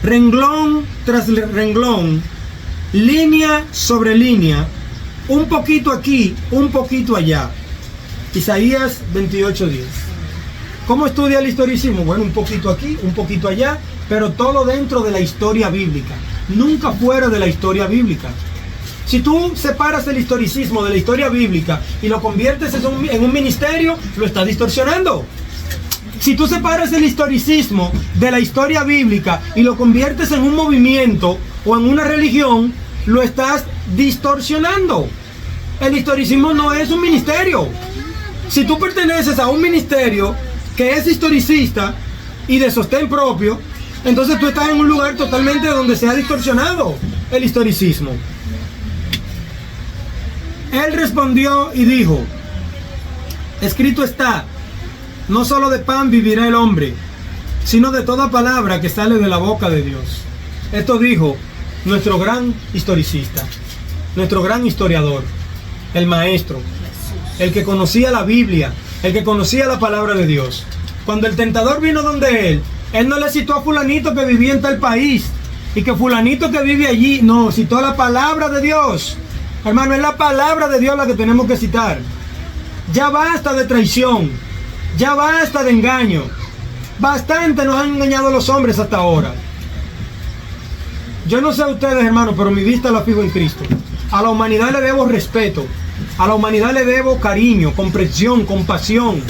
renglón tras renglón, línea sobre línea, un poquito aquí, un poquito allá. Isaías 28:10. ¿Cómo estudia el historicismo? Bueno, un poquito aquí, un poquito allá, pero todo dentro de la historia bíblica, nunca fuera de la historia bíblica. Si tú separas el historicismo de la historia bíblica y lo conviertes en un ministerio, lo estás distorsionando. Si tú separas el historicismo de la historia bíblica y lo conviertes en un movimiento o en una religión, lo estás distorsionando. El historicismo no es un ministerio. Si tú perteneces a un ministerio que es historicista y de sostén propio, entonces tú estás en un lugar totalmente donde se ha distorsionado el historicismo. Él respondió y dijo: escrito está, no solo de pan vivirá el hombre, sino de toda palabra que sale de la boca de Dios. Esto dijo nuestro gran historicista, nuestro gran historiador, el maestro, el que conocía la Biblia, el que conocía la palabra de Dios. Cuando el tentador vino donde él no le citó a fulanito que vivía en tal país y que fulanito que vive allí, no, citó la palabra de Dios. Hermano, es la palabra de Dios la que tenemos que citar. Ya basta de traición, ya basta de engaño. Bastante nos han engañado los hombres hasta ahora. Yo no sé a ustedes, hermanos, pero mi vista la fijo en Cristo. A la humanidad le debo respeto, a la humanidad le debo cariño, comprensión, compasión.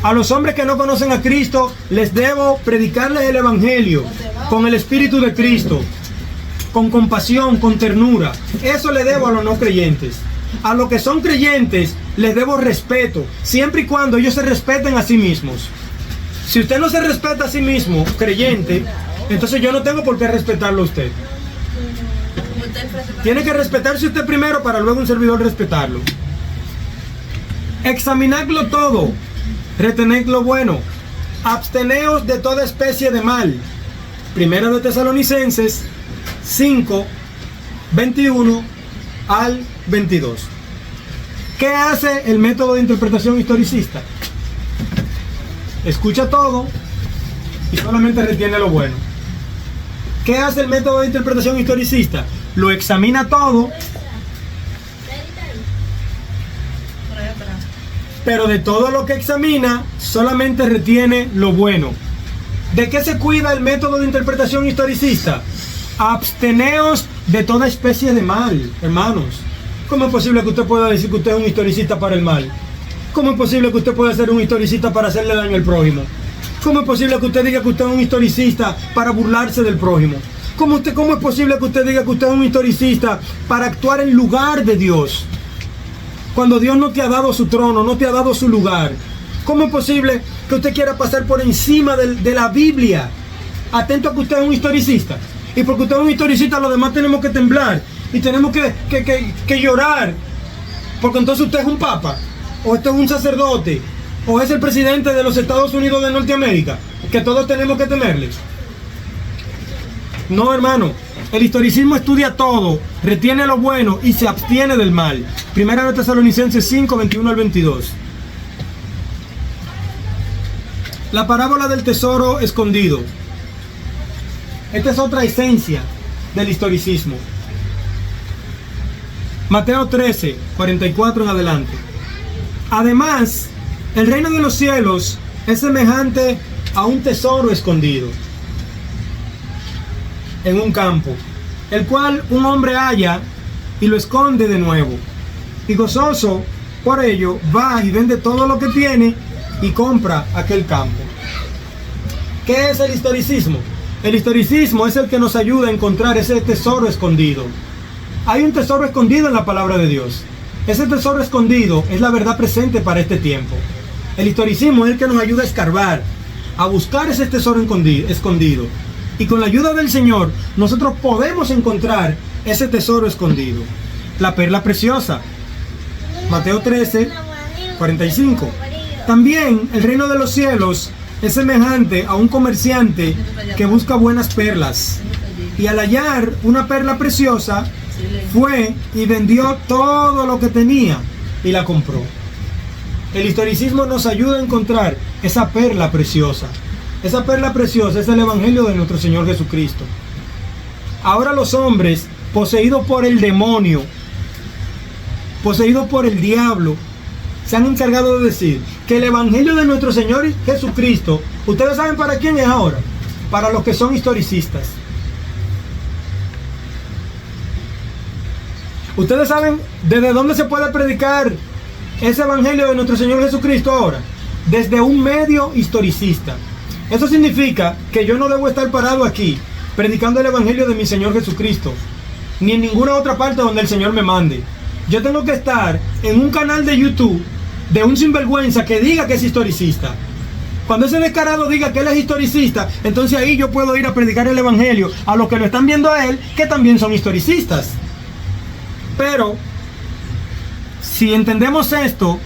A los hombres que no conocen a Cristo les debo predicarles el evangelio con el espíritu de Cristo, con compasión, con ternura. Eso le debo a los no creyentes. A los que son creyentes les debo respeto, siempre y cuando ellos se respeten a sí mismos. Si usted no se respeta a sí mismo, creyente, entonces yo no tengo por qué respetarlo a usted. Tiene que respetarse usted primero para luego un servidor respetarlo. Examinadlo todo, retened lo bueno, absteneos de toda especie de mal. Primera de Tesalonicenses 5, 21 al 22. ¿Qué hace el método de interpretación historicista? Escucha todo y solamente retiene lo bueno. ¿Qué hace el método de interpretación historicista? Lo examina todo, pero de todo lo que examina solamente retiene lo bueno. ¿De qué se cuida el método de interpretación historicista? Absteneos de toda especie de mal, hermanos. ¿Cómo es posible que usted pueda decir que usted es un historicista para el mal? ¿Cómo es posible que usted pueda ser un historicista para hacerle daño al prójimo? ¿Cómo es posible que usted diga que usted es un historicista para burlarse del prójimo? ¿Cómo es posible que usted diga que usted es un historicista para actuar en lugar de Dios? Cuando Dios no te ha dado su trono, no te ha dado su lugar. ¿Cómo es posible que usted quiera pasar por encima de la Biblia? atento a que usted es un historicista. Y porque usted es un historicista, los demás tenemos que temblar y tenemos que llorar. Porque entonces usted es un papa, o usted es un sacerdote, o es el presidente de los Estados Unidos de Norteamérica, que todos tenemos que temerle. No, hermano. El historicismo estudia todo, retiene lo bueno y se abstiene del mal. Primera de Tesalonicenses 5, 21 al 22. La parábola del tesoro escondido. Esta es otra esencia del historicismo. Mateo 13, 44 en adelante. Además, el reino de los cielos es semejante a un tesoro escondido en un campo, el cual un hombre halla y lo esconde de nuevo. Y gozoso por ello, va y vende todo lo que tiene y compra aquel campo. ¿Qué es el historicismo? El historicismo es el que nos ayuda a encontrar ese tesoro escondido. Hay un tesoro escondido en la palabra de Dios. Ese tesoro escondido es la verdad presente para este tiempo. El historicismo es el que nos ayuda a escarbar, a buscar ese tesoro escondido. Y con la ayuda del Señor, nosotros podemos encontrar ese tesoro escondido. La perla preciosa. Mateo 13, 45. También el reino de los cielos es semejante a un comerciante que busca buenas perlas. Y al hallar una perla preciosa, fue y vendió todo lo que tenía y la compró. El historicismo nos ayuda a encontrar esa perla preciosa. Esa perla preciosa es el evangelio de nuestro Señor Jesucristo. Ahora los hombres, poseídos por el demonio, poseídos por el diablo, se han encargado de decir que el evangelio de nuestro Señor Jesucristo, ¿ustedes saben para quién es ahora? Para los que son historicistas. ¿Ustedes saben desde dónde se puede predicar ese evangelio de nuestro Señor Jesucristo ahora? Desde un medio historicista. Eso significa que yo no debo estar parado aquí predicando el evangelio de mi Señor Jesucristo, ni en ninguna otra parte donde el Señor me mande. Yo tengo que estar en un canal de YouTube de un sinvergüenza que diga que es historicista. Cuando ese descarado diga que él es historicista, entonces ahí yo puedo ir a predicar el evangelio a los que lo están viendo a él, que también son historicistas. Pero si entendemos esto,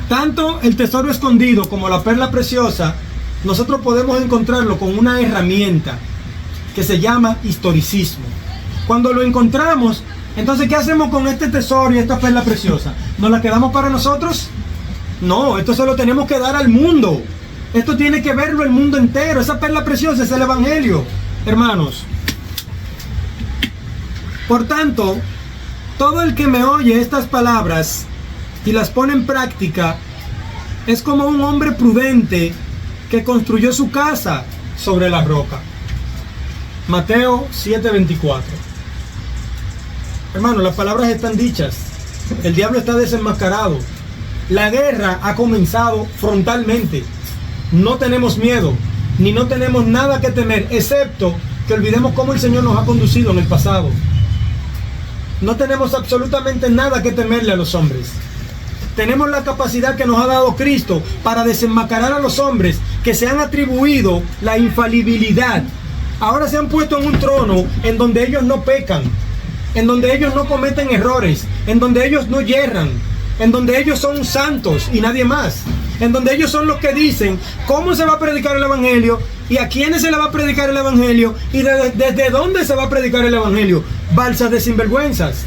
tanto el tesoro escondido como la perla preciosa, nosotros podemos encontrarlo con una herramienta que se llama historicismo. Cuando lo encontramos, entonces ¿qué hacemos con este tesoro y esta perla preciosa? ¿Nos la quedamos para nosotros? No, esto se lo tenemos que dar al mundo. Esto tiene que verlo el mundo entero. Esa perla preciosa es el evangelio, hermanos. Por tanto, todo el que me oye estas palabras y las pone en práctica es como un hombre prudente que construyó su casa sobre la roca. Mateo 7:24. Hermano, las palabras están dichas. El diablo está desenmascarado. La guerra ha comenzado frontalmente. No tenemos miedo, ni no tenemos nada que temer, excepto que olvidemos cómo el Señor nos ha conducido en el pasado. No tenemos absolutamente nada que temerle a los hombres. Tenemos la capacidad que nos ha dado Cristo para desenmascarar a los hombres que se han atribuido la infalibilidad. Ahora se han puesto en un trono en donde ellos no pecan, en donde ellos no cometen errores, en donde ellos no yerran, en donde ellos son santos y nadie más, en donde ellos son los que dicen cómo se va a predicar el evangelio y a quiénes se le va a predicar el evangelio y desde dónde se va a predicar el evangelio. Balsas de sinvergüenzas.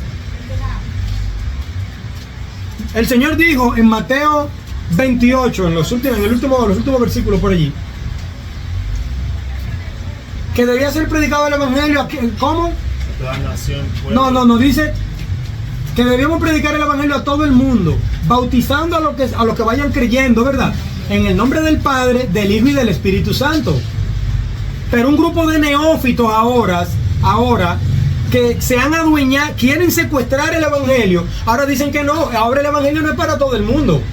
El Señor dijo en Mateo 28, en los últimos versículos por allí, que debía ser predicado el evangelio. ¿Cómo? No, dice que debíamos predicar el evangelio a todo el mundo, bautizando a los que vayan creyendo, ¿verdad? En el nombre del Padre, del Hijo y del Espíritu Santo. Pero un grupo de neófitos ahora que se han adueñado, quieren secuestrar el evangelio, ahora dicen que no, ahora el evangelio no es para todo el mundo.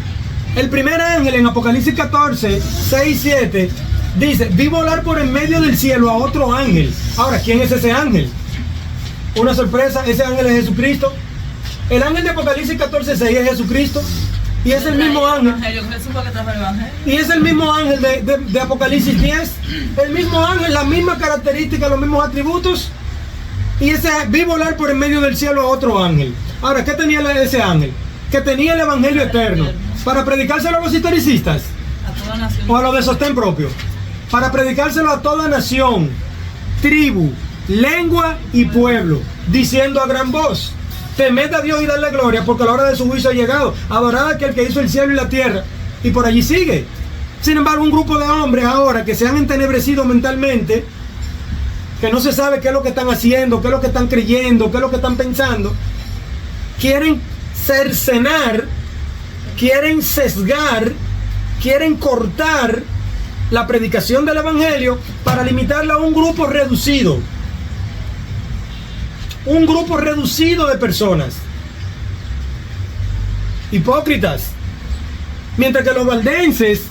El primer ángel en Apocalipsis 14, 6, 7 dice: vi volar por en medio del cielo a otro ángel. Ahora, ¿quién es ese ángel? Una sorpresa, ese ángel es Jesucristo. El ángel de Apocalipsis 14, 6 es Jesucristo. Y es el mismo ángel. Jesús fue que trajo el evangelio. Y es el mismo ángel de Apocalipsis 10. El mismo ángel, las mismas características, los mismos atributos. Y ese vi volar por en medio del cielo a otro ángel. Ahora, ¿qué tenía ese ángel? Que tenía el evangelio eterno. Para predicárselo a los historicistas. A toda nación. O a los de sostén propio. Para predicárselo a toda nación, tribu, lengua y pueblo. Diciendo a gran voz: temed a Dios y darle gloria, porque la hora de su juicio ha llegado. Adorad a aquel que hizo el cielo y la tierra. Y por allí sigue. Sin embargo, un grupo de hombres ahora que se han entenebrecido mentalmente, que no se sabe qué es lo que están haciendo, qué es lo que están creyendo, qué es lo que están pensando, quieren cercenar, quieren sesgar, quieren cortar la predicación del evangelio para limitarla a un grupo reducido. Un grupo reducido de personas. Hipócritas. Mientras que los valdenses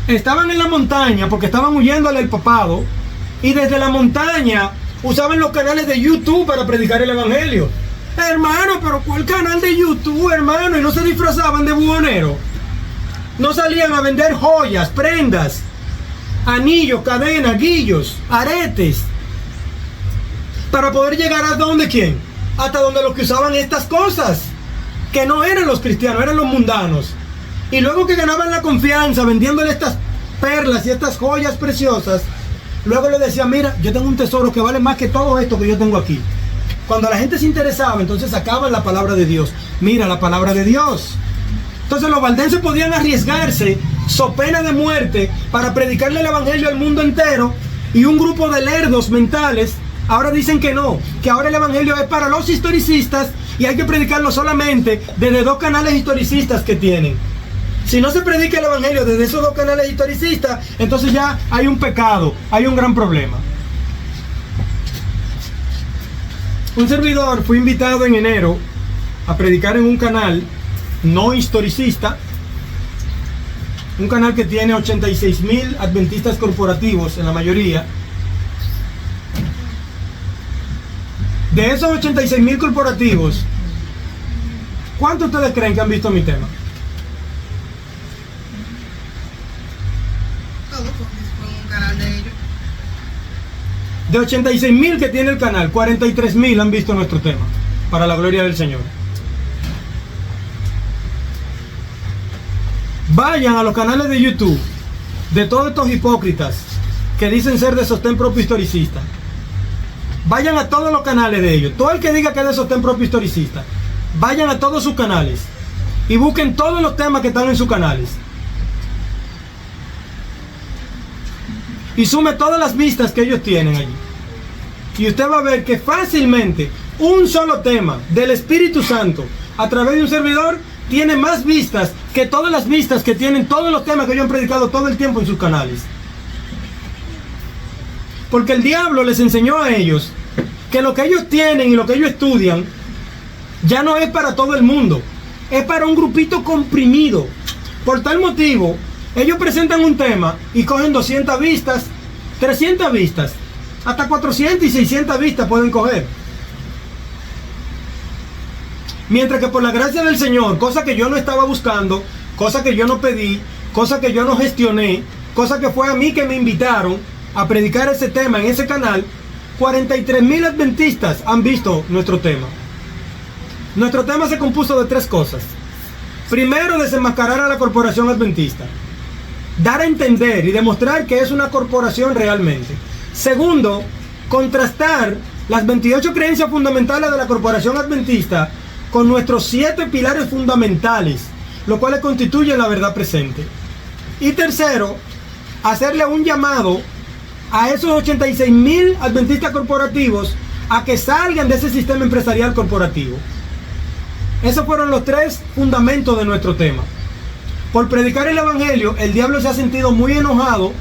estaban en la montaña porque estaban huyéndole al papado, y desde la montaña usaban los canales de YouTube para predicar el evangelio. Hermano, pero ¿cuál canal de YouTube, hermano? Y no se disfrazaban de buhonero. No salían a vender joyas, prendas, anillos, cadenas, guillos, aretes, para poder llegar a donde quién, hasta donde los que usaban estas cosas, que no eran los cristianos, eran los mundanos. Y luego que ganaban la confianza vendiéndole estas perlas y estas joyas preciosas, luego le decían: mira, yo tengo un tesoro que vale más que todo esto que yo tengo aquí. Cuando la gente se interesaba, entonces sacaban la palabra de Dios. Mira, la palabra de Dios. Entonces los valdenses podían arriesgarse, so pena de muerte, para predicarle el evangelio al mundo entero, y un grupo de lerdos mentales ahora dicen que no, que ahora el evangelio es para los historicistas y hay que predicarlo solamente desde dos canales historicistas que tienen. Si no se predica el evangelio desde esos dos canales historicistas, entonces ya hay un pecado, hay un gran problema. Un servidor fue invitado en enero a predicar en un canal no historicista, un canal que tiene 86,000 adventistas corporativos en la mayoría. De esos 86,000 corporativos, ¿cuántos ustedes creen que han visto mi tema? Todos con un canal de ellos. De 86,000 que tiene el canal, 43,000 han visto nuestro tema, para la gloria del Señor. Vayan a los canales de YouTube de todos estos hipócritas que dicen ser de sostén propio historicista. Vayan a todos los canales de ellos. Todo el que diga que es de sostén propio historicista, vayan a todos sus canales y busquen todos los temas que están en sus canales. Y sume todas las vistas que ellos tienen allí. Y usted va a ver que fácilmente un solo tema del Espíritu Santo a través de un servidor tiene más vistas que todas las vistas que tienen todos los temas que ellos han predicado todo el tiempo en sus canales. Porque el diablo les enseñó a ellos que lo que ellos tienen y lo que ellos estudian ya no es para todo el mundo, es para un grupito comprimido. Por tal motivo, ellos presentan un tema y cogen 200 vistas, 300 vistas, hasta 400 y 600 vistas pueden coger. Mientras que por la gracia del Señor, cosa que yo no estaba buscando, cosa que yo no pedí, cosa que yo no gestioné, cosa que fue a mí que me invitaron a predicar ese tema en ese canal, 43,000 adventistas han visto nuestro tema. Nuestro tema se compuso de 3 cosas. Primero, desenmascarar a la corporación adventista, dar a entender y demostrar que es una corporación realmente. Segundo, contrastar las 28 creencias fundamentales de la corporación adventista con nuestros 7 pilares fundamentales, los cuales constituyen la verdad presente. Y tercero, hacerle un llamado a esos 86,000 adventistas corporativos a que salgan de ese sistema empresarial corporativo. Esos fueron los 3 fundamentos de nuestro tema. Por predicar el evangelio, el diablo se ha sentido muy enojado.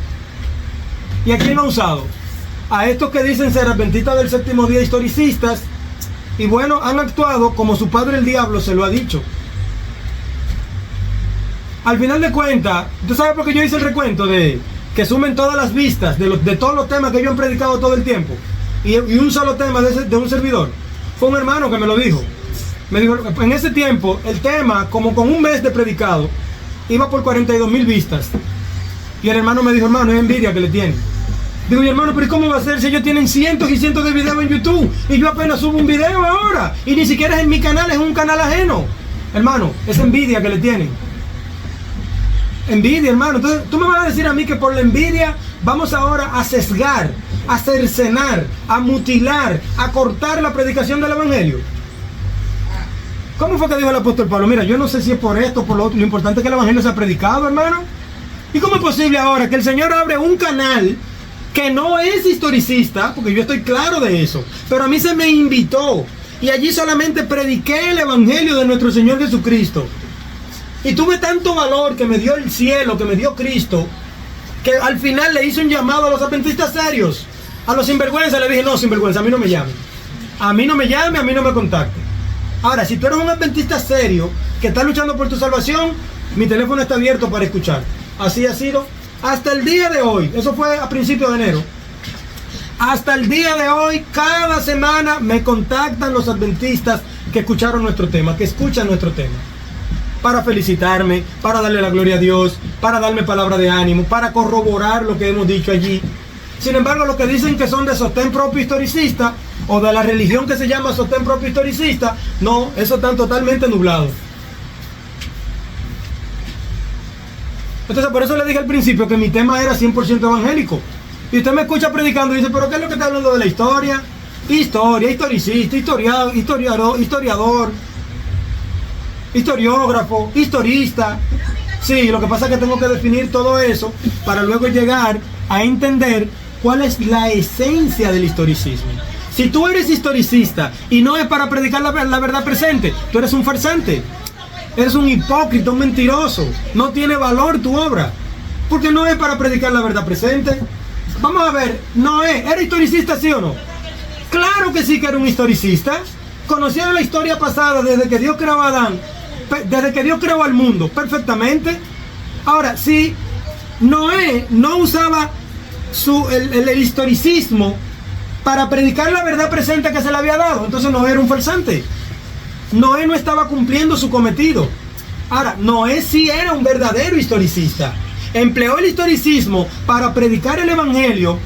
¿Y a quién lo ha usado? A estos que dicen ser adventistas del séptimo día, historicistas. Y bueno, han actuado como su padre el diablo se lo ha dicho. Al final de cuentas, ¿tú sabes por qué yo hice el recuento de que sumen todas las vistas de todos los temas que ellos han predicado todo el tiempo? Y un solo tema de un servidor. Fue un hermano que me lo dijo. Me dijo, en ese tiempo, el tema, como con un mes de predicado, iba por 42,000 vistas. Y el hermano me dijo, hermano, es envidia que le tienen. Digo, y hermano, pero ¿cómo va a ser si ellos tienen cientos y cientos de videos en YouTube? Y yo apenas subo un video ahora. Y ni siquiera es en mi canal, es un canal ajeno. Hermano, es envidia que le tienen. Envidia, hermano. Entonces, tú me vas a decir a mí que por la envidia vamos ahora a sesgar, a cercenar, a mutilar, a cortar la predicación del evangelio. ¿Cómo fue que dijo el apóstol Pablo? Mira, yo no sé si es por esto o por lo otro. Lo importante es que el evangelio se ha predicado, hermano. ¿Y cómo es posible ahora que el Señor abre un canal que no es historicista? Porque yo estoy claro de eso. Pero a mí se me invitó. Y allí solamente prediqué el evangelio de nuestro Señor Jesucristo. Y tuve tanto valor que me dio el cielo, que me dio Cristo, que al final le hice un llamado a los adventistas serios. A los sinvergüenza le dije, no, sinvergüenza, a mí no me llame. A mí no me llame, a mí no me contacte. Ahora, si tú eres un adventista serio, que está luchando por tu salvación, mi teléfono está abierto para escuchar. Así ha sido hasta el día de hoy. Eso fue a principios de enero. Hasta el día de hoy, cada semana me contactan los adventistas que escucharon nuestro tema, que escuchan nuestro tema, para felicitarme, para darle la gloria a Dios, para darme palabra de ánimo, para corroborar lo que hemos dicho allí. Sin embargo, los que dicen que son de sostén propio historicista, o de la religión que se llama sostén propio historicista, no, eso están totalmente nublados. Entonces, por eso le dije al principio que mi tema era 100% evangélico. Y usted me escucha predicando y dice, ¿pero qué es lo que está hablando de la historia? Historia, historicista, historiador, historiógrafo, historista. Sí, lo que pasa es que tengo que definir todo eso para luego llegar a entender cuál es la esencia del historicismo. Si tú eres historicista y no es para predicar la verdad presente, tú eres un farsante, eres un hipócrita, un mentiroso. No tiene valor tu obra, porque no es para predicar la verdad presente. Vamos a ver, Noé, ¿era historicista, sí o no? Claro que sí que era un historicista. Conocía la historia pasada desde que Dios creó a Adán, desde que Dios creó al mundo, perfectamente. Ahora, si Noé no usaba el historicismo para predicar la verdad presente que se le había dado, entonces Noé era un farsante. Noé no estaba cumpliendo su cometido. Ahora, Noé sí era un verdadero historicista. Empleó el historicismo para predicar el evangelio,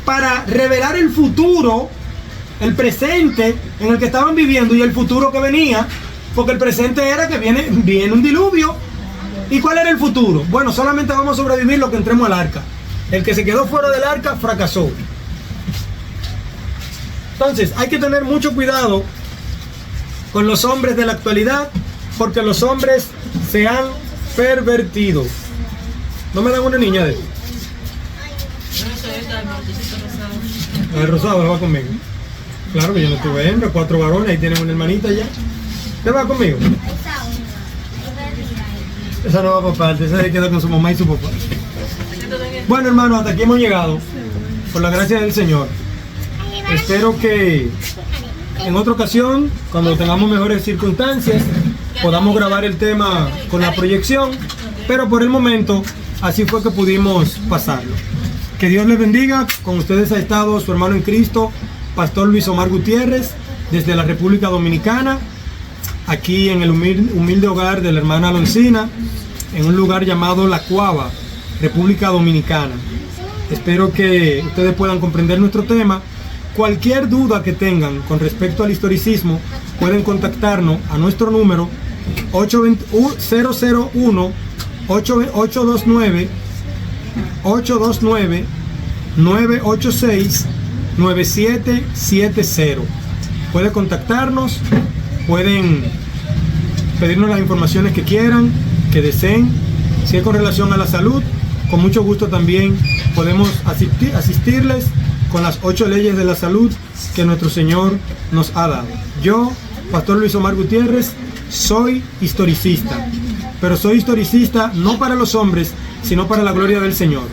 para revelar el futuro, el presente en el que estaban viviendo y el futuro que venía, porque el presente era que viene un diluvio. ¿Y cuál era el futuro? Bueno, solamente vamos a sobrevivir los que entremos al arca. El que se quedó fuera del arca fracasó. Entonces, hay que tener mucho cuidado con los hombres de la actualidad, porque los hombres se han pervertido. ¿No me dan una niña de eso? El rosado va conmigo. Claro que yo no tuve hembra, 4 varones, ahí tienen una hermanita ya. ¿Qué va conmigo? Esa no va por parte, esa se queda con su mamá y su papá. Bueno, hermano, hasta aquí hemos llegado, por la gracia del Señor. Espero que en otra ocasión, cuando tengamos mejores circunstancias, podamos grabar el tema con la proyección, pero por el momento, así fue que pudimos pasarlo. Que Dios les bendiga. Con ustedes ha estado su hermano en Cristo, Pastor Luis Omar Gutiérrez, desde la República Dominicana, aquí en el humilde hogar de la hermana Aloncina, en un lugar llamado La Cuava, República Dominicana. Espero que ustedes puedan comprender nuestro tema. Cualquier duda que tengan con respecto al historicismo, pueden contactarnos a nuestro número 829-986-9770. Pueden contactarnos, pueden pedirnos las informaciones que quieran, que deseen. Si es con relación a la salud, con mucho gusto también podemos asistirles con las 8 leyes de la salud que nuestro Señor nos ha dado. Yo, Pastor Luis Omar Gutiérrez, soy historicista, pero soy historicista no para los hombres, sino para la gloria del Señor.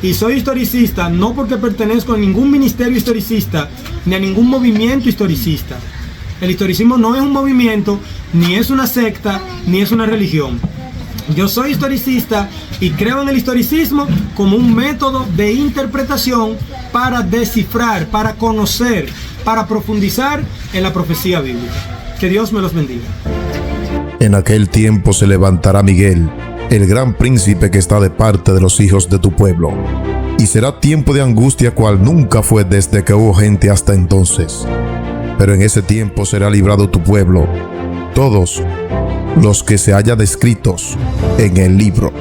Y soy historicista no porque pertenezco a ningún ministerio historicista, ni a ningún movimiento historicista. El historicismo no es un movimiento, ni es una secta, ni es una religión. Yo soy historicista y creo en el historicismo como un método de interpretación para descifrar, para conocer, para profundizar en la profecía bíblica. Que Dios me los bendiga. En aquel tiempo se levantará Miguel, el gran príncipe que está de parte de los hijos de tu pueblo. Y será tiempo de angustia cual nunca fue desde que hubo gente hasta entonces. Pero en ese tiempo será librado tu pueblo, todos los que se hallan descritos en el libro.